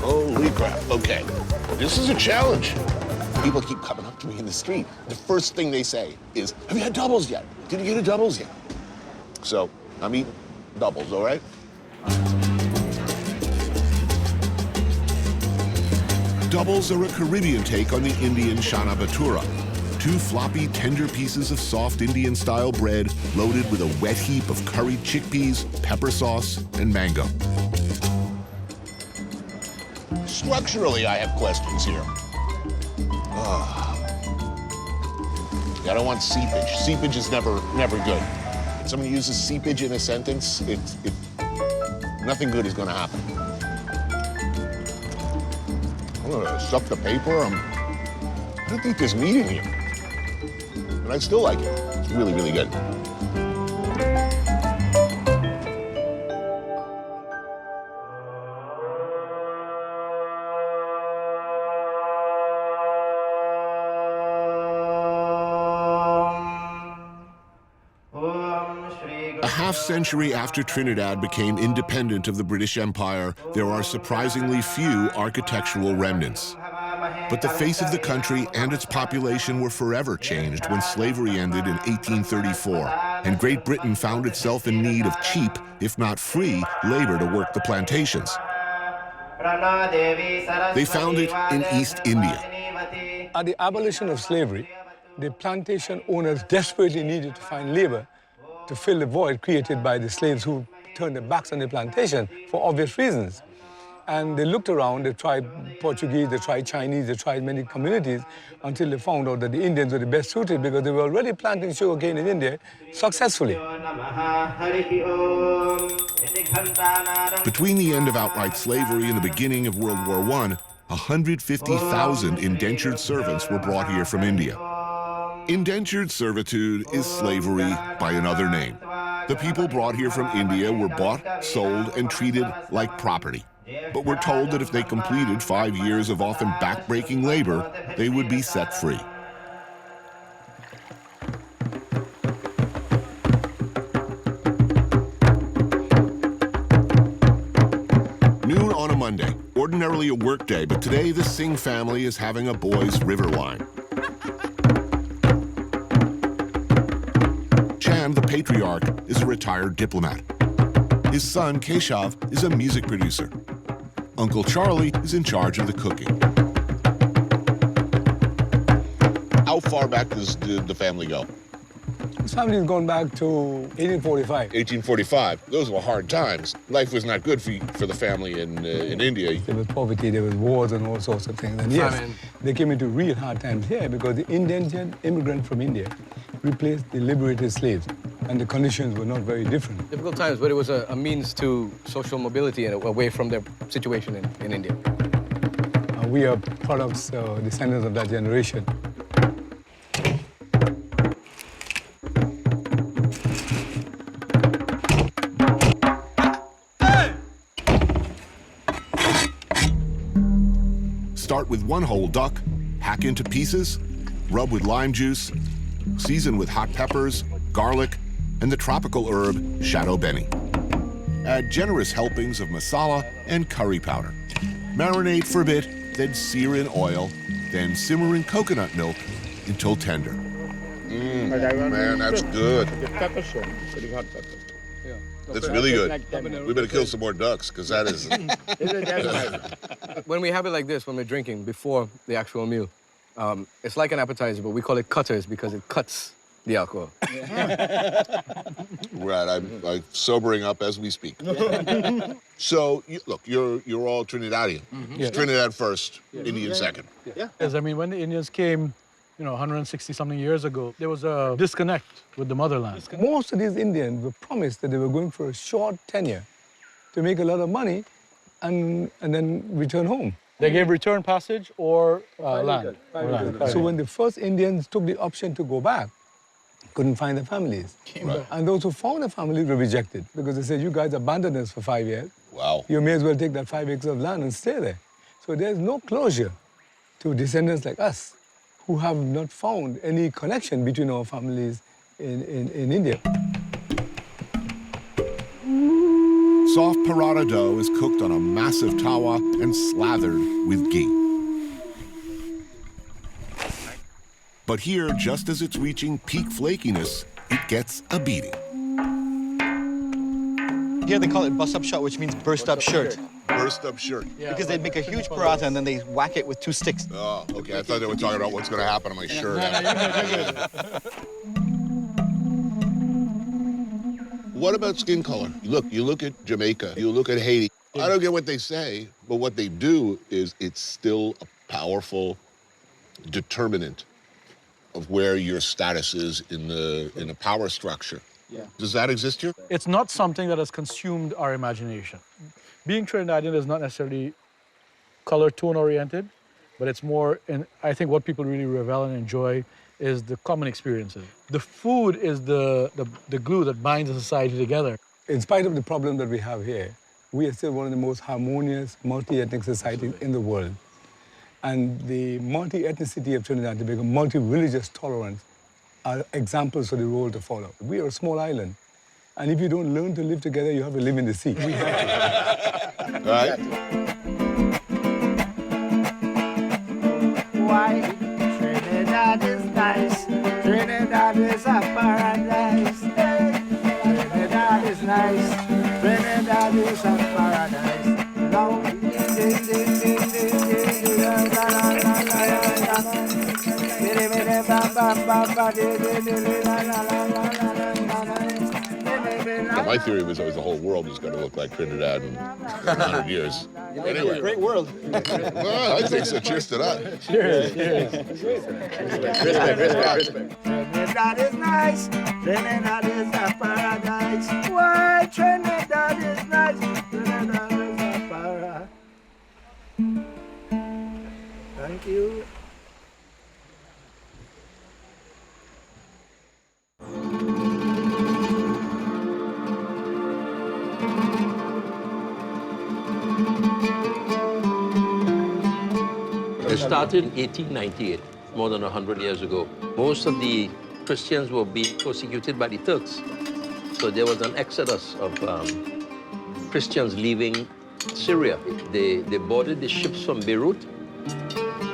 Speaker 5: Holy crap. Okay. This is a challenge. People keep coming up to me in the street. The first thing they say is, have you had doubles yet? Did you get a doubles yet? So I'm eating doubles, all right?
Speaker 4: Doubles are a Caribbean take on the Indian chana bhatura. 2 floppy, tender pieces of soft Indian-style bread loaded with a wet heap of curried chickpeas, pepper sauce, and mango.
Speaker 5: Structurally, I have questions here. I don't want seepage. Seepage is never good. If someone uses seepage in a sentence, nothing good is gonna happen. I'm gonna suck the paper. I don't think there's meat in here. But I still like it. It's really, really good.
Speaker 4: A half-century after Trinidad became independent of the British Empire, there are surprisingly few architectural remnants. But the face of the country and its population were forever changed when slavery ended in 1834, and Great Britain found itself in need of cheap, if not free, labor to work the plantations. They found it in East India.
Speaker 8: At the abolition of slavery, the plantation owners desperately needed to find labor to fill the void created by the slaves who turned their backs on the plantation for obvious reasons. And they looked around, they tried Portuguese, they tried Chinese, they tried many communities until they found out that the Indians were the best suited because they were already planting sugarcane in India successfully.
Speaker 4: Between the end of outright slavery and the beginning of World War I, 150,000 indentured servants were brought here from India. Indentured servitude is slavery by another name. The people brought here from India were bought, sold, and treated like property. But were told that if they completed 5 years of often backbreaking labor, they would be set free. Noon on a Monday, ordinarily a work day, but today the Singh family is having a boys' river line. Chand, the patriarch, is a retired diplomat. His son, Keshav, is a music producer. Uncle Charlie is in charge of the cooking.
Speaker 5: How far back did the family go?
Speaker 8: This family has gone back to 1845.
Speaker 5: 1845. Those were hard times. Life was not good for the family in India.
Speaker 8: There was poverty, there was wars and all sorts of things. And yes, they came into real hard times here because the indentured immigrant from India replaced the liberated slaves, and the conditions were not very different.
Speaker 22: Difficult times, but it was a means to social mobility and away from their situation in India.
Speaker 8: We are products, descendants of that generation.
Speaker 4: Start with one whole duck, hack into pieces, rub with lime juice, season with hot peppers, garlic, and the tropical herb shadow beni. Add generous helpings of masala and curry powder. Marinate for a bit, then sear in oil, then simmer in coconut milk until tender.
Speaker 5: Man, that's good. That's really good. We better kill some more ducks, because that is...
Speaker 22: When we have it like this, when we're drinking before the actual meal, it's like an appetizer, but we call it cutters because it cuts the alcohol.
Speaker 5: Right, I'm sobering up as we speak. So, look, you're all Trinidadian.
Speaker 23: Yeah.
Speaker 5: Trinidad first, Indian second.
Speaker 23: Yes, I mean, when the Indians came, 160-something years ago, there was a disconnect with the motherland.
Speaker 8: Most of these Indians were promised that they were going for a short tenure to make a lot of money and then return home.
Speaker 23: They gave return passage or land.
Speaker 8: So when the first Indians took the option to go back, couldn't find their families.
Speaker 5: Right.
Speaker 8: And those who found their families were rejected because they said, you guys abandoned us for 5 years.
Speaker 5: Wow.
Speaker 8: You may as well take that 5 acres of land and stay there. So there's no closure to descendants like us who have not found any connection between our families in India.
Speaker 4: Soft paratha dough is cooked on a massive tawa and slathered with ghee. But here, just as it's reaching peak flakiness, it gets a beating.
Speaker 24: Here they call it bust-up shot, which means burst-up shirt.
Speaker 5: Burst-up shirt.
Speaker 24: Because they make a huge paratha and then they whack it with 2 sticks.
Speaker 5: Oh, okay. I thought they were talking about what's going to happen to my shirt. What about skin color? Look, you look at Jamaica, you look at Haiti. I don't get what they say, but what they do is it's still a powerful determinant of where your status is in the power structure.
Speaker 23: Yeah.
Speaker 5: Does that exist here?
Speaker 23: It's not something that has consumed our imagination. Being Trinidadian is not necessarily color tone oriented, but it's more, and I think what people really revel and enjoy is the common experiences. The food is the glue that binds a society together.
Speaker 8: In spite of the problem that we have here, we are still one of the most harmonious, multi-ethnic societies in the world. And the multi-ethnicity of Trinidad and Tobago, multi-religious tolerance, are examples for the role to follow. We are a small island, and if you don't learn to live together, you have to live in the sea. We have to.
Speaker 5: All right.
Speaker 1: Why? Trinidad is nice. Trinidad is a paradise. Trinidad is nice. Trinidad is a paradise. Long ding ding ding ding ding la la la la la. Bidi bidi bam bam bam ba di di di la la la la la.
Speaker 5: My theory was always the whole world was going to look like Trinidad in 100 years. Anyway.
Speaker 24: Great world.
Speaker 5: Well, I think so. Cheers to that.
Speaker 23: Cheers, cheers.
Speaker 1: Respect. Trinidad is nice. Trinidad is a paradise. Why Trinidad is nice. Trinidad is a paradise. Thank you.
Speaker 10: It started in 1898, more than 100 years ago. Most of the Christians were being persecuted by the Turks. So there was an exodus of Christians leaving Syria. They boarded the ships from Beirut,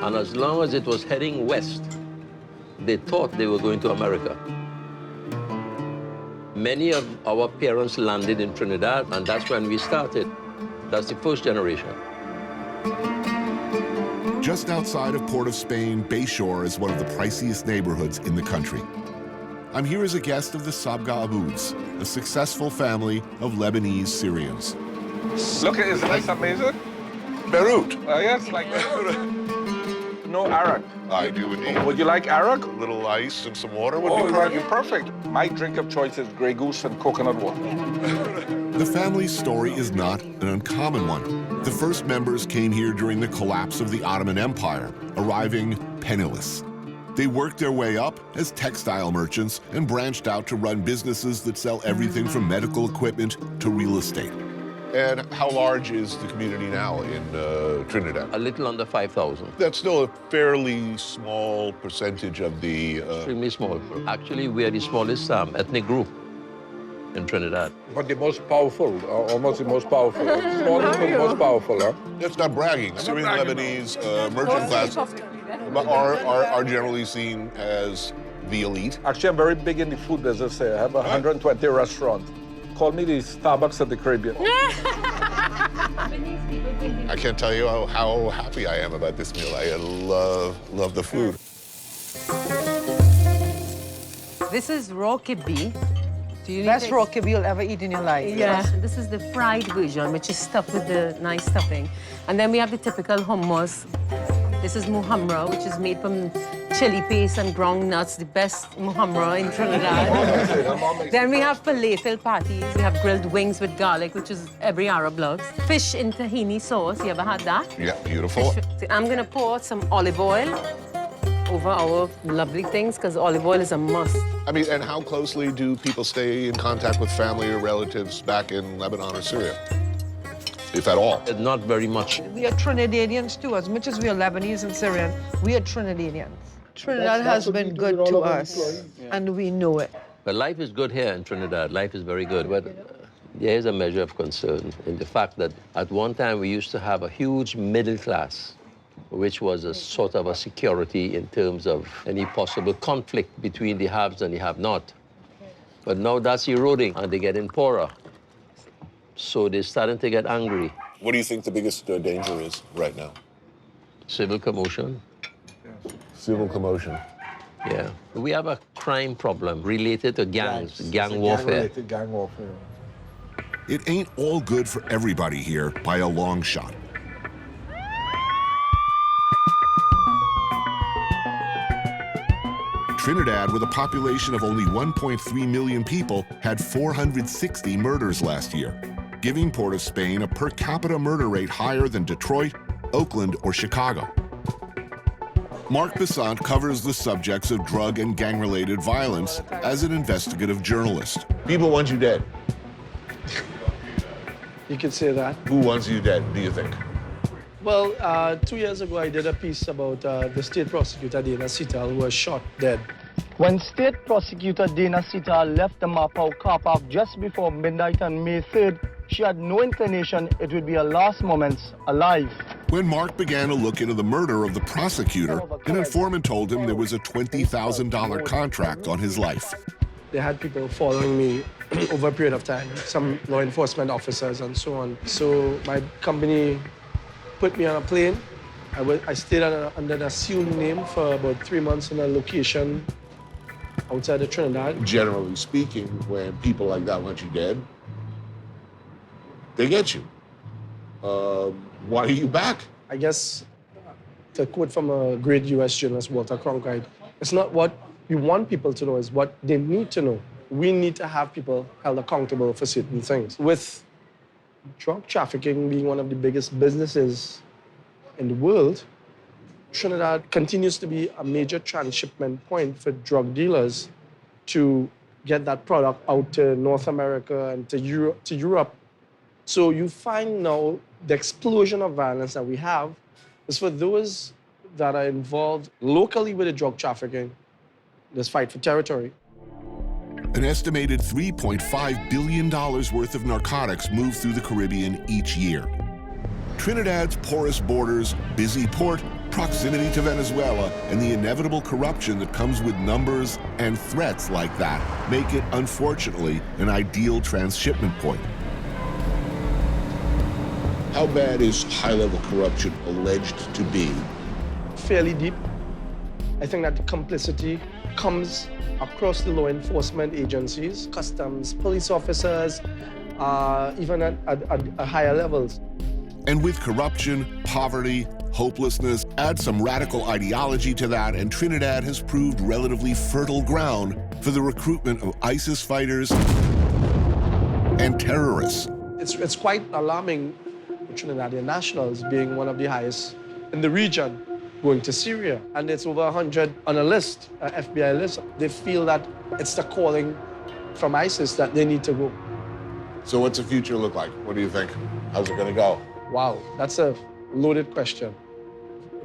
Speaker 10: and as long as it was heading west, they thought they were going to America. Many of our parents landed in Trinidad, and that's when we started. That's the first generation.
Speaker 4: Just outside of Port of Spain, Bayshore is one of the priciest neighborhoods in the country. I'm here as a guest of the Sabga Abouds, a successful family of Lebanese Syrians.
Speaker 2: Look, isn't this amazing?
Speaker 5: Beirut.
Speaker 2: Yes, like no arak.
Speaker 5: I do indeed.
Speaker 2: Would you like arak?
Speaker 5: A little ice and some water would
Speaker 2: be perfect. My drink of choice is Grey Goose and coconut water.
Speaker 4: The family's story is not an uncommon one. The first members came here during the collapse of the Ottoman Empire, arriving penniless. They worked their way up as textile merchants and branched out to run businesses that sell everything from medical equipment to real estate.
Speaker 5: And how large is the community now in Trinidad?
Speaker 10: A little under 5,000.
Speaker 5: That's still a fairly small percentage of the...
Speaker 10: Extremely small. Actually, we are the smallest ethnic group in Trinidad.
Speaker 2: But the most powerful, almost the most powerful. Smallest but most powerful, huh?
Speaker 5: That's not bragging. Syrian Lebanese merchant class are generally seen as the elite.
Speaker 2: Actually, I'm very big in the food business here. I have 120 restaurants. Call me the Starbucks of the Caribbean.
Speaker 5: I can't tell you how happy I am about this meal. I love the food.
Speaker 11: This is raw kibbe. Best raw kibbe you'll ever eat in your life.
Speaker 14: Yeah, this is the fried version, which is stuffed with the nice stuffing. And then we have the typical hummus. This is muhamra, which is made from chili paste and ground nuts, the best muhamra in Trinidad. Then we have falafel patties. We have grilled wings with garlic, which is every Arab loves. Fish in tahini sauce. You ever had that?
Speaker 5: Yeah, beautiful.
Speaker 14: I'm gonna pour some olive oil over our lovely things, because olive oil is a must.
Speaker 5: I mean, and how closely do people stay in contact with family or relatives back in Lebanon or Syria? If at all?
Speaker 10: Not very much.
Speaker 11: We are Trinidadians too, as much as we are Lebanese and Syrian. We are Trinidadians. Trinidad has been good to us, and we know it.
Speaker 10: But life is good here in Trinidad. Life is very good. But there is a measure of concern in the fact that at one time we used to have a huge middle class, which was a sort of a security in terms of any possible conflict between the haves and the have-not. But now that's eroding, and they're getting poorer. So they're starting to get angry.
Speaker 5: What do you think the biggest danger is right now?
Speaker 10: Civil commotion.
Speaker 5: Civil commotion.
Speaker 10: Yeah. We have a crime problem related to gangs, gang warfare.
Speaker 2: Gang warfare.
Speaker 4: It ain't all good for everybody here by a long shot. Trinidad, with a population of only 1.3 million people, had 460 murders last year, giving Port of Spain a per capita murder rate higher than Detroit, Oakland, or Chicago. Mark Besant covers the subjects of drug and gang-related violence as an investigative journalist.
Speaker 5: People want you dead.
Speaker 12: You could say that.
Speaker 5: Who wants you dead, do you think?
Speaker 12: Well, 2 years ago, I did a piece about the state prosecutor, Dana Sital, who was shot dead. When State Prosecutor Dana Sital left the Mapao car park just before midnight on May 3rd, she had no inclination it would be her last moments alive.
Speaker 4: When Mark began to look into the murder of the prosecutor, an informant told him there was a $20,000 contract on his life.
Speaker 12: They had people following me over a period of time, some law enforcement officers and so on. So my company put me on a plane. I stayed under an assumed name for about 3 months in a location outside of Trinidad.
Speaker 5: Generally speaking, when people like that want you dead, they get you. Why are you back?
Speaker 12: I guess, to quote from a great US journalist, Walter Cronkite, it's not what we want people to know, it's what they need to know. We need to have people held accountable for certain things. With drug trafficking being one of the biggest businesses in the world, Trinidad continues to be a major transshipment point for drug dealers to get that product out to North America and to Europe. So you find now the explosion of violence that we have is for those that are involved locally with the drug trafficking, this fight for territory.
Speaker 4: An estimated $3.5 billion worth of narcotics move through the Caribbean each year. Trinidad's porous borders, busy port, proximity to Venezuela, and the inevitable corruption that comes with numbers and threats like that make it, unfortunately, an ideal transshipment point.
Speaker 5: How bad is high-level corruption alleged to be?
Speaker 12: Fairly deep. I think that the complicity comes across the law enforcement agencies, customs, police officers, even at higher levels.
Speaker 4: And with corruption, poverty, hopelessness, add some radical ideology to that, and Trinidad has proved relatively fertile ground for the recruitment of ISIS fighters and terrorists.
Speaker 12: It's quite alarming, Trinidadian nationals being one of the highest in the region, going to Syria. And it's over 100 on a list, a FBI list. They feel that it's the calling from ISIS that they need to go.
Speaker 5: So what's the future look like? What do you think? How's it gonna go?
Speaker 12: Wow, that's a loaded question.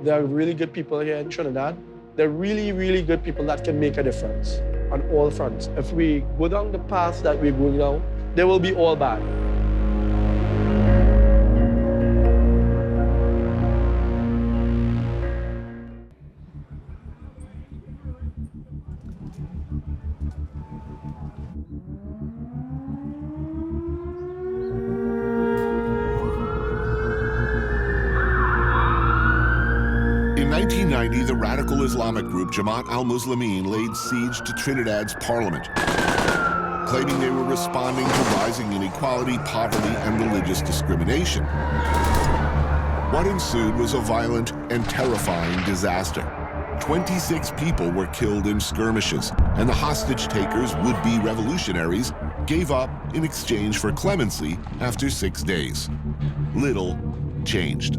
Speaker 12: There are really good people here in Trinidad. There are really, really good people that can make a difference on all fronts. If we go down the path that we're going down, they will be all bad.
Speaker 4: In 1990, the radical Islamic group Jamaat al-Muslimin laid siege to Trinidad's parliament, claiming they were responding to rising inequality, poverty, and religious discrimination. What ensued was a violent and terrifying disaster. 26 people were killed in skirmishes, and the hostage takers, would-be revolutionaries, gave up in exchange for clemency after 6 days. Little changed.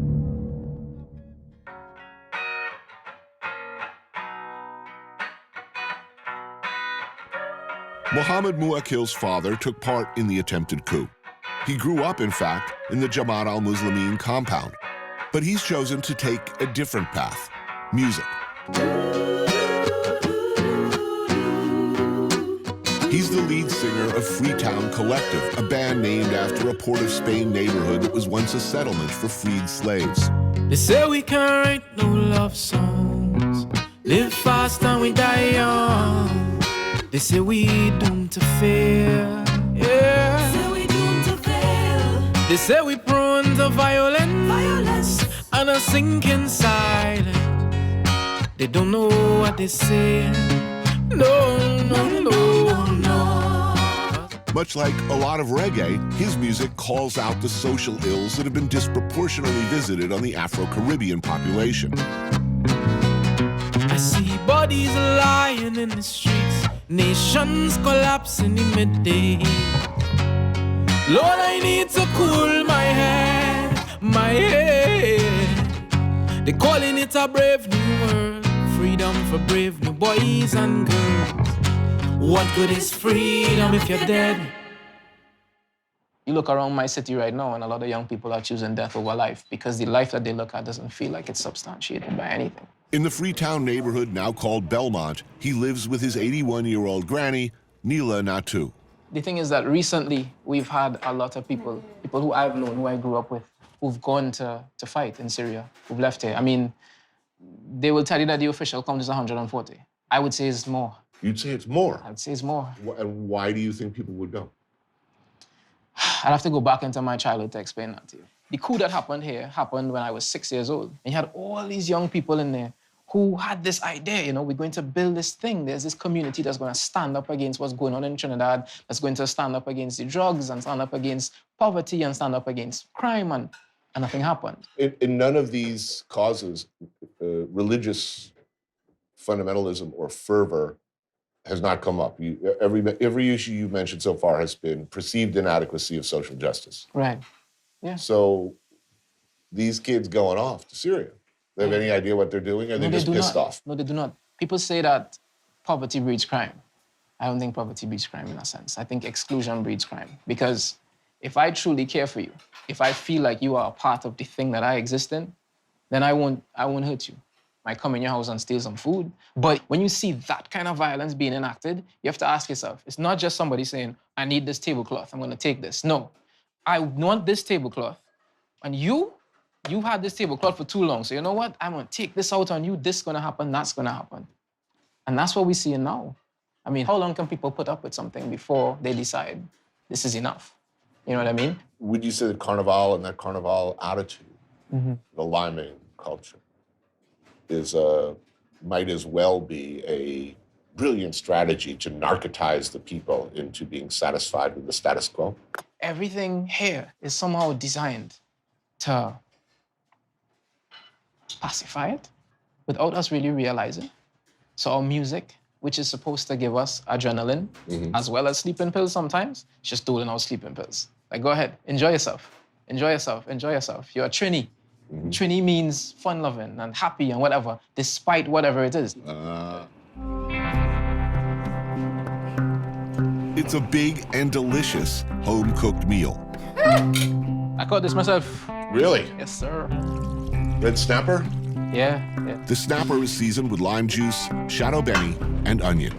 Speaker 4: Mohammed Muakil's father took part in the attempted coup. He grew up, in fact, in the Jamaat al-Muslimin compound. But he's chosen to take a different path: music. He's the lead singer of Freetown Collective, a band named after a Port of Spain neighborhood that was once a settlement for freed slaves.
Speaker 13: They say we can't write no love songs, live fast and we die young. They say we doomed to fail, yeah. They say we doomed to fail. They say we prone to violence and a sinking silence. They don't know what they say. No, no, no, no.
Speaker 4: Much like a lot of reggae, his music calls out the social ills that have been disproportionately visited on the Afro-Caribbean population.
Speaker 13: I see bodies lying in the streets, nations collapse in the midday. Lord, I need to cool my head, my head. They're calling it a brave new world, freedom for brave new boys and girls. What good is freedom if you're dead?
Speaker 15: You look around my city right now, and a lot of young people are choosing death over life because the life that they look at doesn't feel like it's substantiated by anything.
Speaker 4: In the Freetown neighborhood now called Belmont, he lives with his 81-year-old granny, Neela Natu.
Speaker 15: The thing is that recently we've had a lot of people who I've known, who I grew up with, who've gone to fight in Syria, who've left here. I mean, they will tell you that the official count is 140. I would say it's more.
Speaker 5: You'd say it's more?
Speaker 15: I'd say it's more.
Speaker 5: And why do you think people would go?
Speaker 15: I'd have to go back into my childhood to explain that to you. The coup that happened here happened when I was 6 years old. And you had all these young people in there who had this idea, you know, we're going to build this thing. There's this community that's going to stand up against what's going on in Trinidad, that's going to stand up against the drugs and stand up against poverty and stand up against crime, and nothing happened.
Speaker 5: In none of these causes, religious fundamentalism or fervor has not come up. Every issue you've mentioned so far has been perceived inadequacy of social justice.
Speaker 15: Right, yeah.
Speaker 5: So these kids going off to Syria, they have any idea what they're doing, or they're just pissed off?
Speaker 15: No, they do not. People say that poverty breeds crime. I don't think poverty breeds crime in a sense. I think exclusion breeds crime. Because if I truly care for you, if I feel like you are a part of the thing that I exist in, then I won't hurt you. I might come in your house and steal some food. But when you see that kind of violence being enacted, you have to ask yourself, it's not just somebody saying, I need this tablecloth, I'm gonna take this. No, I want this tablecloth, and you've had this tablecloth for too long, so you know what? I'm gonna take this out on you, this is gonna happen, that's gonna happen. And that's what we're seeing now. I mean, how long can people put up with something before they decide this is enough? You know what I mean?
Speaker 5: Would you say that Carnival and that Carnival attitude, the liming culture, is might as well be a brilliant strategy to narcotize the people into being satisfied with the status quo?
Speaker 15: Everything here is somehow designed to pacify it without us really realizing. So our music, which is supposed to give us adrenaline, as well as sleeping pills sometimes, it's just doling out sleeping pills. Like, go ahead, enjoy yourself. Enjoy yourself, enjoy yourself. You're a Trini. Trini means fun-loving and happy and whatever, despite whatever it is.
Speaker 4: It's a big and delicious home-cooked meal.
Speaker 15: I caught this myself.
Speaker 5: Really?
Speaker 15: Yes, sir.
Speaker 5: Red snapper?
Speaker 15: Yeah.
Speaker 4: The snapper is seasoned with lime juice, shadow benny, and onion.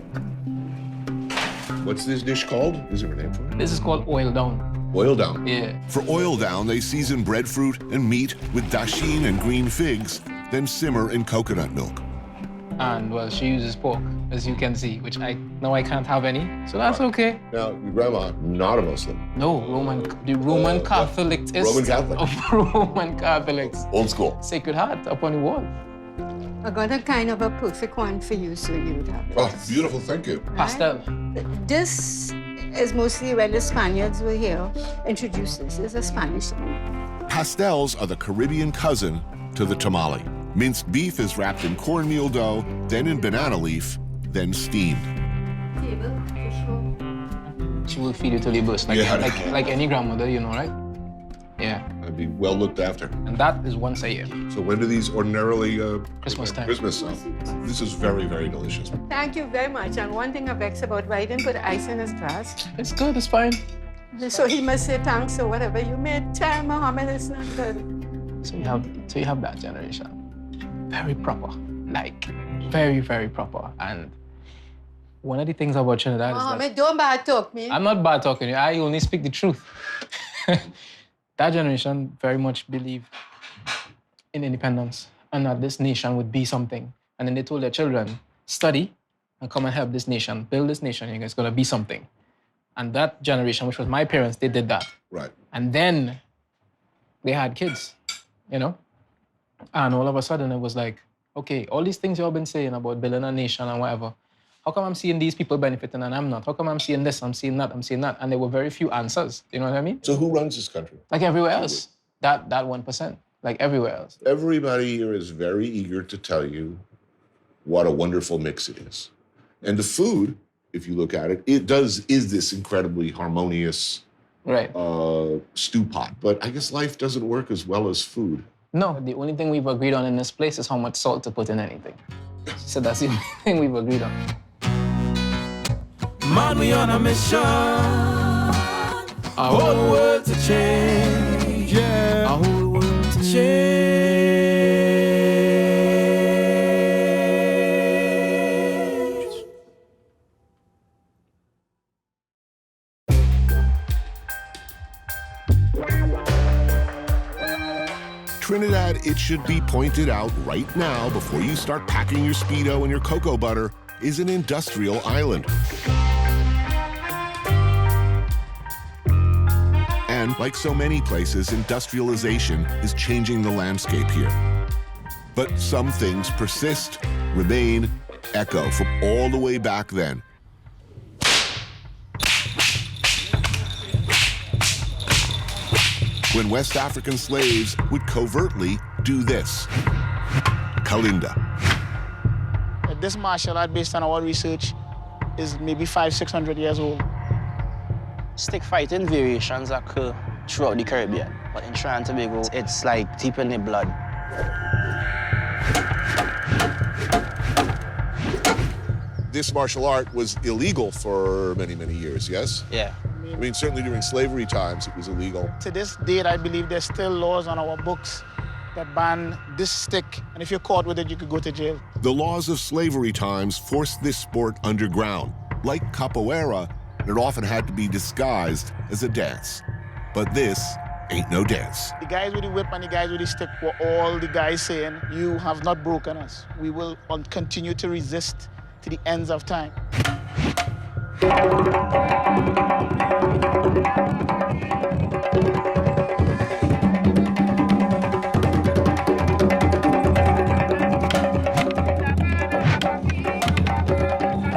Speaker 5: What's this dish called? Is there a name for it?
Speaker 15: This is called oil down.
Speaker 5: Oil down?
Speaker 15: Yeah.
Speaker 4: For oil down, they season breadfruit and meat with dasheen and green figs, then simmer in coconut milk.
Speaker 15: And, well, she uses pork, as you can see, which I know I can't have any, so that's okay.
Speaker 5: Now, your grandma, not a Muslim.
Speaker 15: No, the Roman Catholic is
Speaker 5: Roman Catholic?
Speaker 15: of Roman Catholics.
Speaker 5: Old school.
Speaker 15: Sacred Heart up on the wall.
Speaker 16: I got a kind of a perfect one for you, so you would have it.
Speaker 5: Oh, beautiful, thank you.
Speaker 15: Pastel.
Speaker 16: This is mostly when the Spaniards were here, introduced this. It's a Spanish thing.
Speaker 4: Pastels are the Caribbean cousin to the tamale. Minced beef is wrapped in cornmeal dough, then in banana leaf, then steamed.
Speaker 15: She will feed you till you burst, like any grandmother, you know, right? Yeah.
Speaker 5: I'd be well looked after.
Speaker 15: And that is once a year.
Speaker 5: So when do these ordinarily...
Speaker 15: Christmas time.
Speaker 5: Christmas time. This is very, very delicious.
Speaker 16: Thank you very much. And one thing I vex about, why he didn't put ice in his glass?
Speaker 15: It's good, it's fine.
Speaker 16: So he must say thanks or whatever. You made tell Mohammed it's not good.
Speaker 15: So you have that generation. Very proper. Like, very, very proper. And one of the things about Trinidad is that...
Speaker 16: Mohammed, don't bad talk me.
Speaker 15: I'm not bad talking you. I only speak the truth. That generation very much believed in independence and that this nation would be something. And then they told their children, study and come and help this nation, build this nation, and it's going to be something. And that generation, which was my parents, they did that.
Speaker 5: Right.
Speaker 15: And then they had kids, you know? And all of a sudden it was like, okay, all these things y'all been saying about building a nation and whatever, how come I'm seeing these people benefiting and I'm not? How come I'm seeing this, I'm seeing that, I'm seeing that? And there were very few answers, you know what I mean?
Speaker 5: So who runs this country?
Speaker 15: Like everywhere else, that 1%, like everywhere else.
Speaker 5: Everybody here is very eager to tell you what a wonderful mix it is. And the food, if you look at it, is this incredibly harmonious stew pot. But I guess life doesn't work as well as food.
Speaker 15: No, the only thing we've agreed on in this place is how much salt to put in anything. So that's the only thing we've agreed on.
Speaker 13: Man, we on a mission. A whole world to change. Yeah. A whole world to change.
Speaker 4: Trinidad, it should be pointed out right now before you start packing your Speedo and your cocoa butter, is an industrial island. And like so many places, industrialization is changing the landscape here. But some things persist, remain, echo from all the way back then. When West African slaves would covertly do this. Kalinda.
Speaker 6: This martial art, based on our research, is maybe 500-600 years old.
Speaker 17: Stick fighting variations occur throughout the Caribbean, but in Trinidad and Tobago, it's like deep in the blood.
Speaker 5: This martial art was illegal for many, many years, yes?
Speaker 17: Yeah.
Speaker 5: I mean, certainly during slavery times, it was illegal.
Speaker 6: To this date, I believe there's still laws on our books that ban this stick, and if you're caught with it, you could go to jail.
Speaker 4: The laws of slavery times forced this sport underground. Like capoeira, it often had to be disguised as a dance. But this ain't no dance.
Speaker 6: The guys with the whip and the guys with the stick were all the guys saying, you have not broken us. We will continue to resist to the ends of time.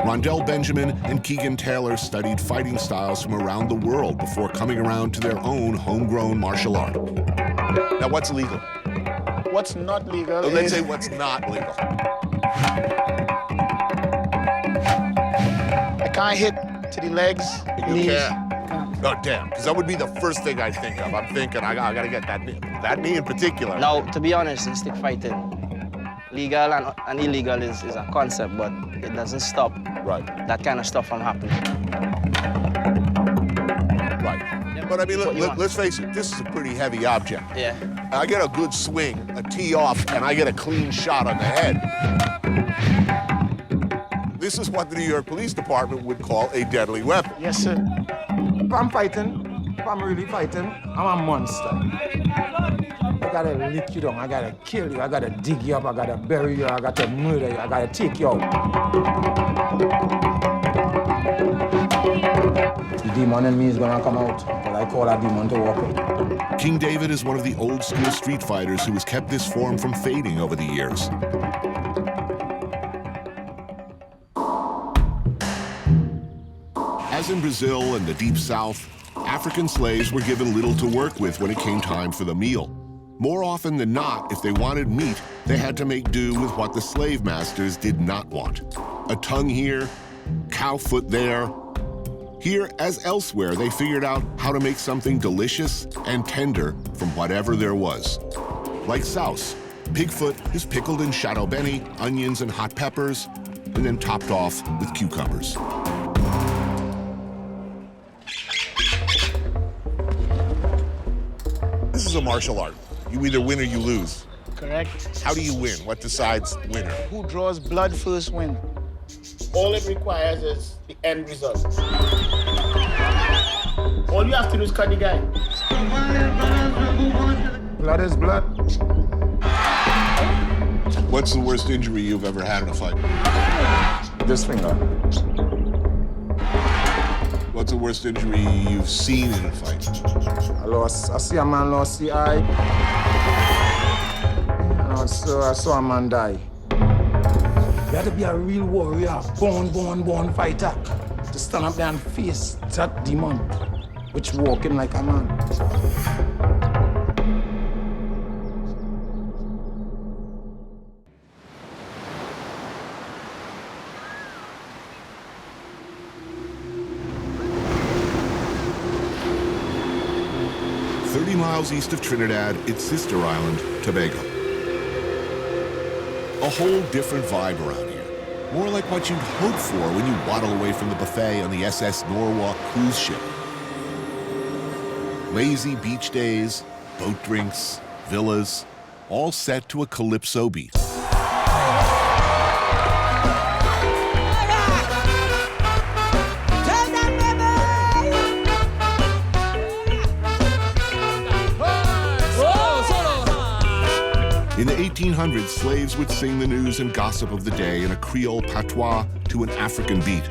Speaker 4: Rondell Benjamin and Keegan Taylor studied fighting styles from around the world before coming around to their own homegrown martial art.
Speaker 5: Now, what's legal?
Speaker 6: What's not legal
Speaker 5: is... Let's say what's not legal.
Speaker 6: I can't hit to the legs.
Speaker 5: You can't? Oh, damn, because that would be the first thing I think of. I'm thinking, I gotta get that knee in particular.
Speaker 17: Now, to be honest, in stick fighting, legal and illegal is a concept, but it doesn't stop that kind of stuff from happening.
Speaker 5: Right. But I mean, let's face it, this is a pretty heavy object.
Speaker 17: Yeah.
Speaker 5: I get a good swing, a tee off, and I get a clean shot on the head. This is what the New York Police Department would call a deadly weapon.
Speaker 6: Yes, sir.
Speaker 2: If I'm fighting, if I'm really fighting, I'm a monster. I gotta lick you down, I gotta kill you, I gotta dig you up, I gotta bury you, I gotta murder you, I gotta take you out. The demon in me is gonna come out, but I call that demon to walk out.
Speaker 4: King David is one of the old school street fighters who has kept this form from fading over the years. As in Brazil and the Deep South, African slaves were given little to work with when it came time for the meal. More often than not, if they wanted meat, they had to make do with what the slave masters did not want. A tongue here, cow foot there. Here, as elsewhere, they figured out how to make something delicious and tender from whatever there was. Like souse, pigfoot is pickled in shadow beni, onions, and hot peppers, and then topped off with cucumbers.
Speaker 5: This is a martial art. You either win or you lose.
Speaker 6: Correct.
Speaker 5: How do you win? What decides winner?
Speaker 6: Who draws blood first wins. All it requires is the end result. All you have to do is cut the guy.
Speaker 2: Blood is blood.
Speaker 5: What's the worst injury you've ever had in a fight?
Speaker 2: This finger.
Speaker 5: What's the worst injury you've seen in a fight?
Speaker 2: I see a man lost the eye. And also I saw a man die. You have to be a real warrior, born fighter, to stand up there and face that demon, which walking like a man.
Speaker 4: 30 miles east of Trinidad, its sister island, Tobago. A whole different vibe around here. More like what you'd hope for when you waddle away from the buffet on the SS Norwalk cruise ship. Lazy beach days, boat drinks, villas, all set to a calypso beat. In the 1800s, slaves would sing the news and gossip of the day in a Creole patois to an African beat.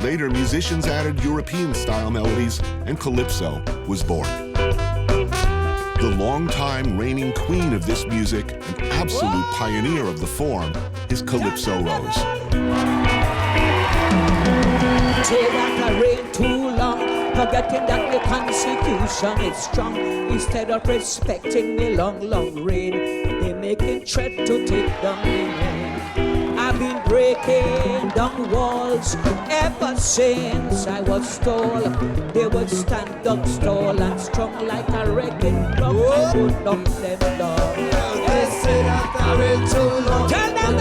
Speaker 4: Later, musicians added European-style melodies, and calypso was born. The longtime reigning queen of this music, an absolute pioneer of the form, is Calypso Rose.
Speaker 9: Say that I reign too long, forgetting that the Constitution is strong. Instead of respecting the long, long reign, they making threat to take down the name. I've been breaking down walls ever since I was tall. They would stand up tall and strong like a wrecking drum. I would knock them down. They say that I reign too long. Tell them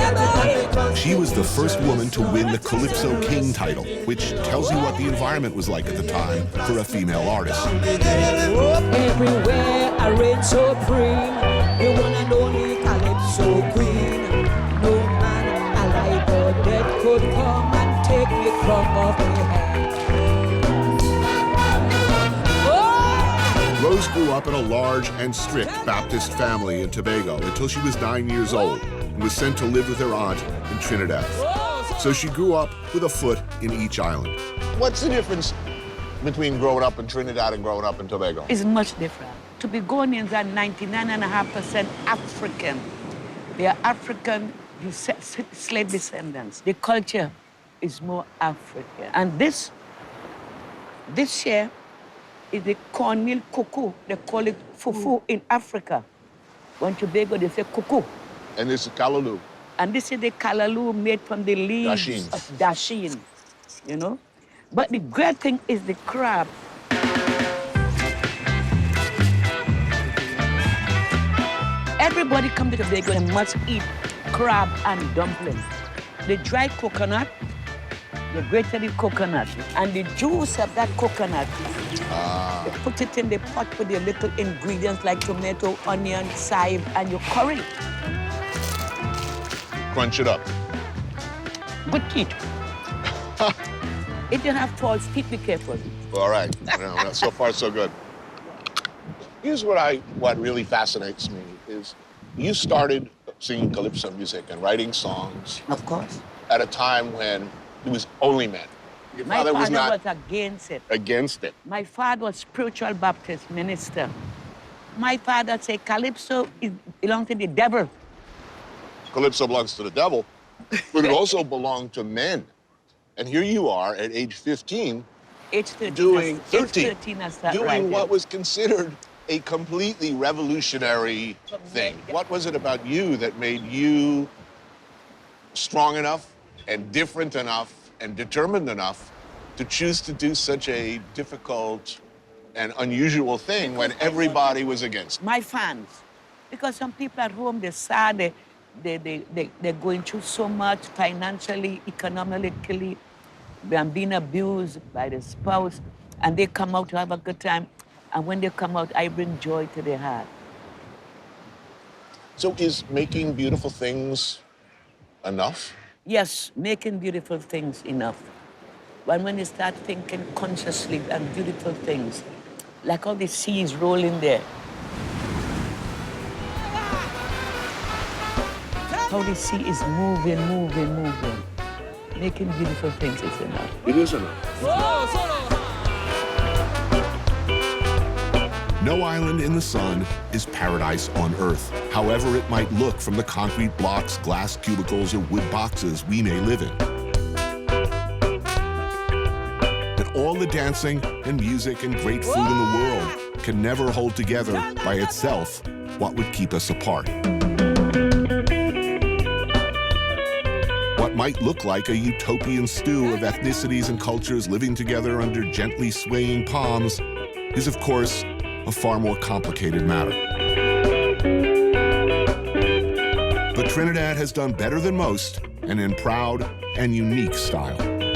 Speaker 4: She was the first woman to win the Calypso King title, which tells you what the environment was like at the time for a female artist.
Speaker 9: Everywhere I reign supreme, the one and only Calypso Queen. No man alive or dead could come and take me from off my head.
Speaker 4: Rose grew up in a large and strict Baptist family in Tobago until she was 9 years old and was sent to live with her aunt in Trinidad. So she grew up with a foot in each island.
Speaker 5: What's the difference between growing up in Trinidad and growing up in Tobago?
Speaker 18: It's much different. Tobagonians are 99.5% African. They are African slave descendants. The culture is more African. And this here is the cornmeal cuckoo. They call it fufu in Africa. When Tobago, they say cuckoo.
Speaker 5: And this is callaloo.
Speaker 18: And this is the callaloo made from the leaves of dasheen, you know? But the great thing is the crab. Everybody come to Tobago and must eat crab and dumplings. The dry coconut, they grated the coconut, and the juice of that coconut, they put it in the pot with the little ingredients like tomato, onion, chive, and your curry.
Speaker 5: Crunch it up.
Speaker 18: Good teeth. If you have false teeth, be careful.
Speaker 5: All right. No, so far, so good. Here's what really fascinates me is you started singing calypso music and writing songs.
Speaker 18: Of course.
Speaker 5: At a time when it was only men. Your father was not
Speaker 18: against it.
Speaker 5: Against it.
Speaker 18: My father was spiritual Baptist minister. My father said calypso belongs to the devil.
Speaker 5: Calypso belongs to the devil, but it also belonged to men. And here you are at age 15,
Speaker 18: age 13,
Speaker 5: doing
Speaker 18: what
Speaker 5: was considered a completely revolutionary thing. What was it about you that made you strong enough and different enough and determined enough to choose to do such a difficult and unusual thing when everybody was against it?
Speaker 18: My fans, because some people at home, they're sad, they're going through so much financially, economically, they're being abused by the spouse, and they come out to have a good time. And when they come out, I bring joy to their heart.
Speaker 5: So is making beautiful things enough?
Speaker 18: Yes, making beautiful things enough. But when you start thinking consciously and beautiful things, like how the sea is rolling there, how the sea is moving, moving, moving. Making beautiful things is enough.
Speaker 5: It is enough.
Speaker 4: No island in the sun is paradise on Earth, however it might look from the concrete blocks, glass cubicles, or wood boxes we may live in. And all the dancing and music and great food in the world can never hold together by itself what would keep us apart. What might look like a utopian stew of ethnicities and cultures living together under gently swaying palms is, of course, a far more complicated matter. But Trinidad has done better than most, and in proud and unique style.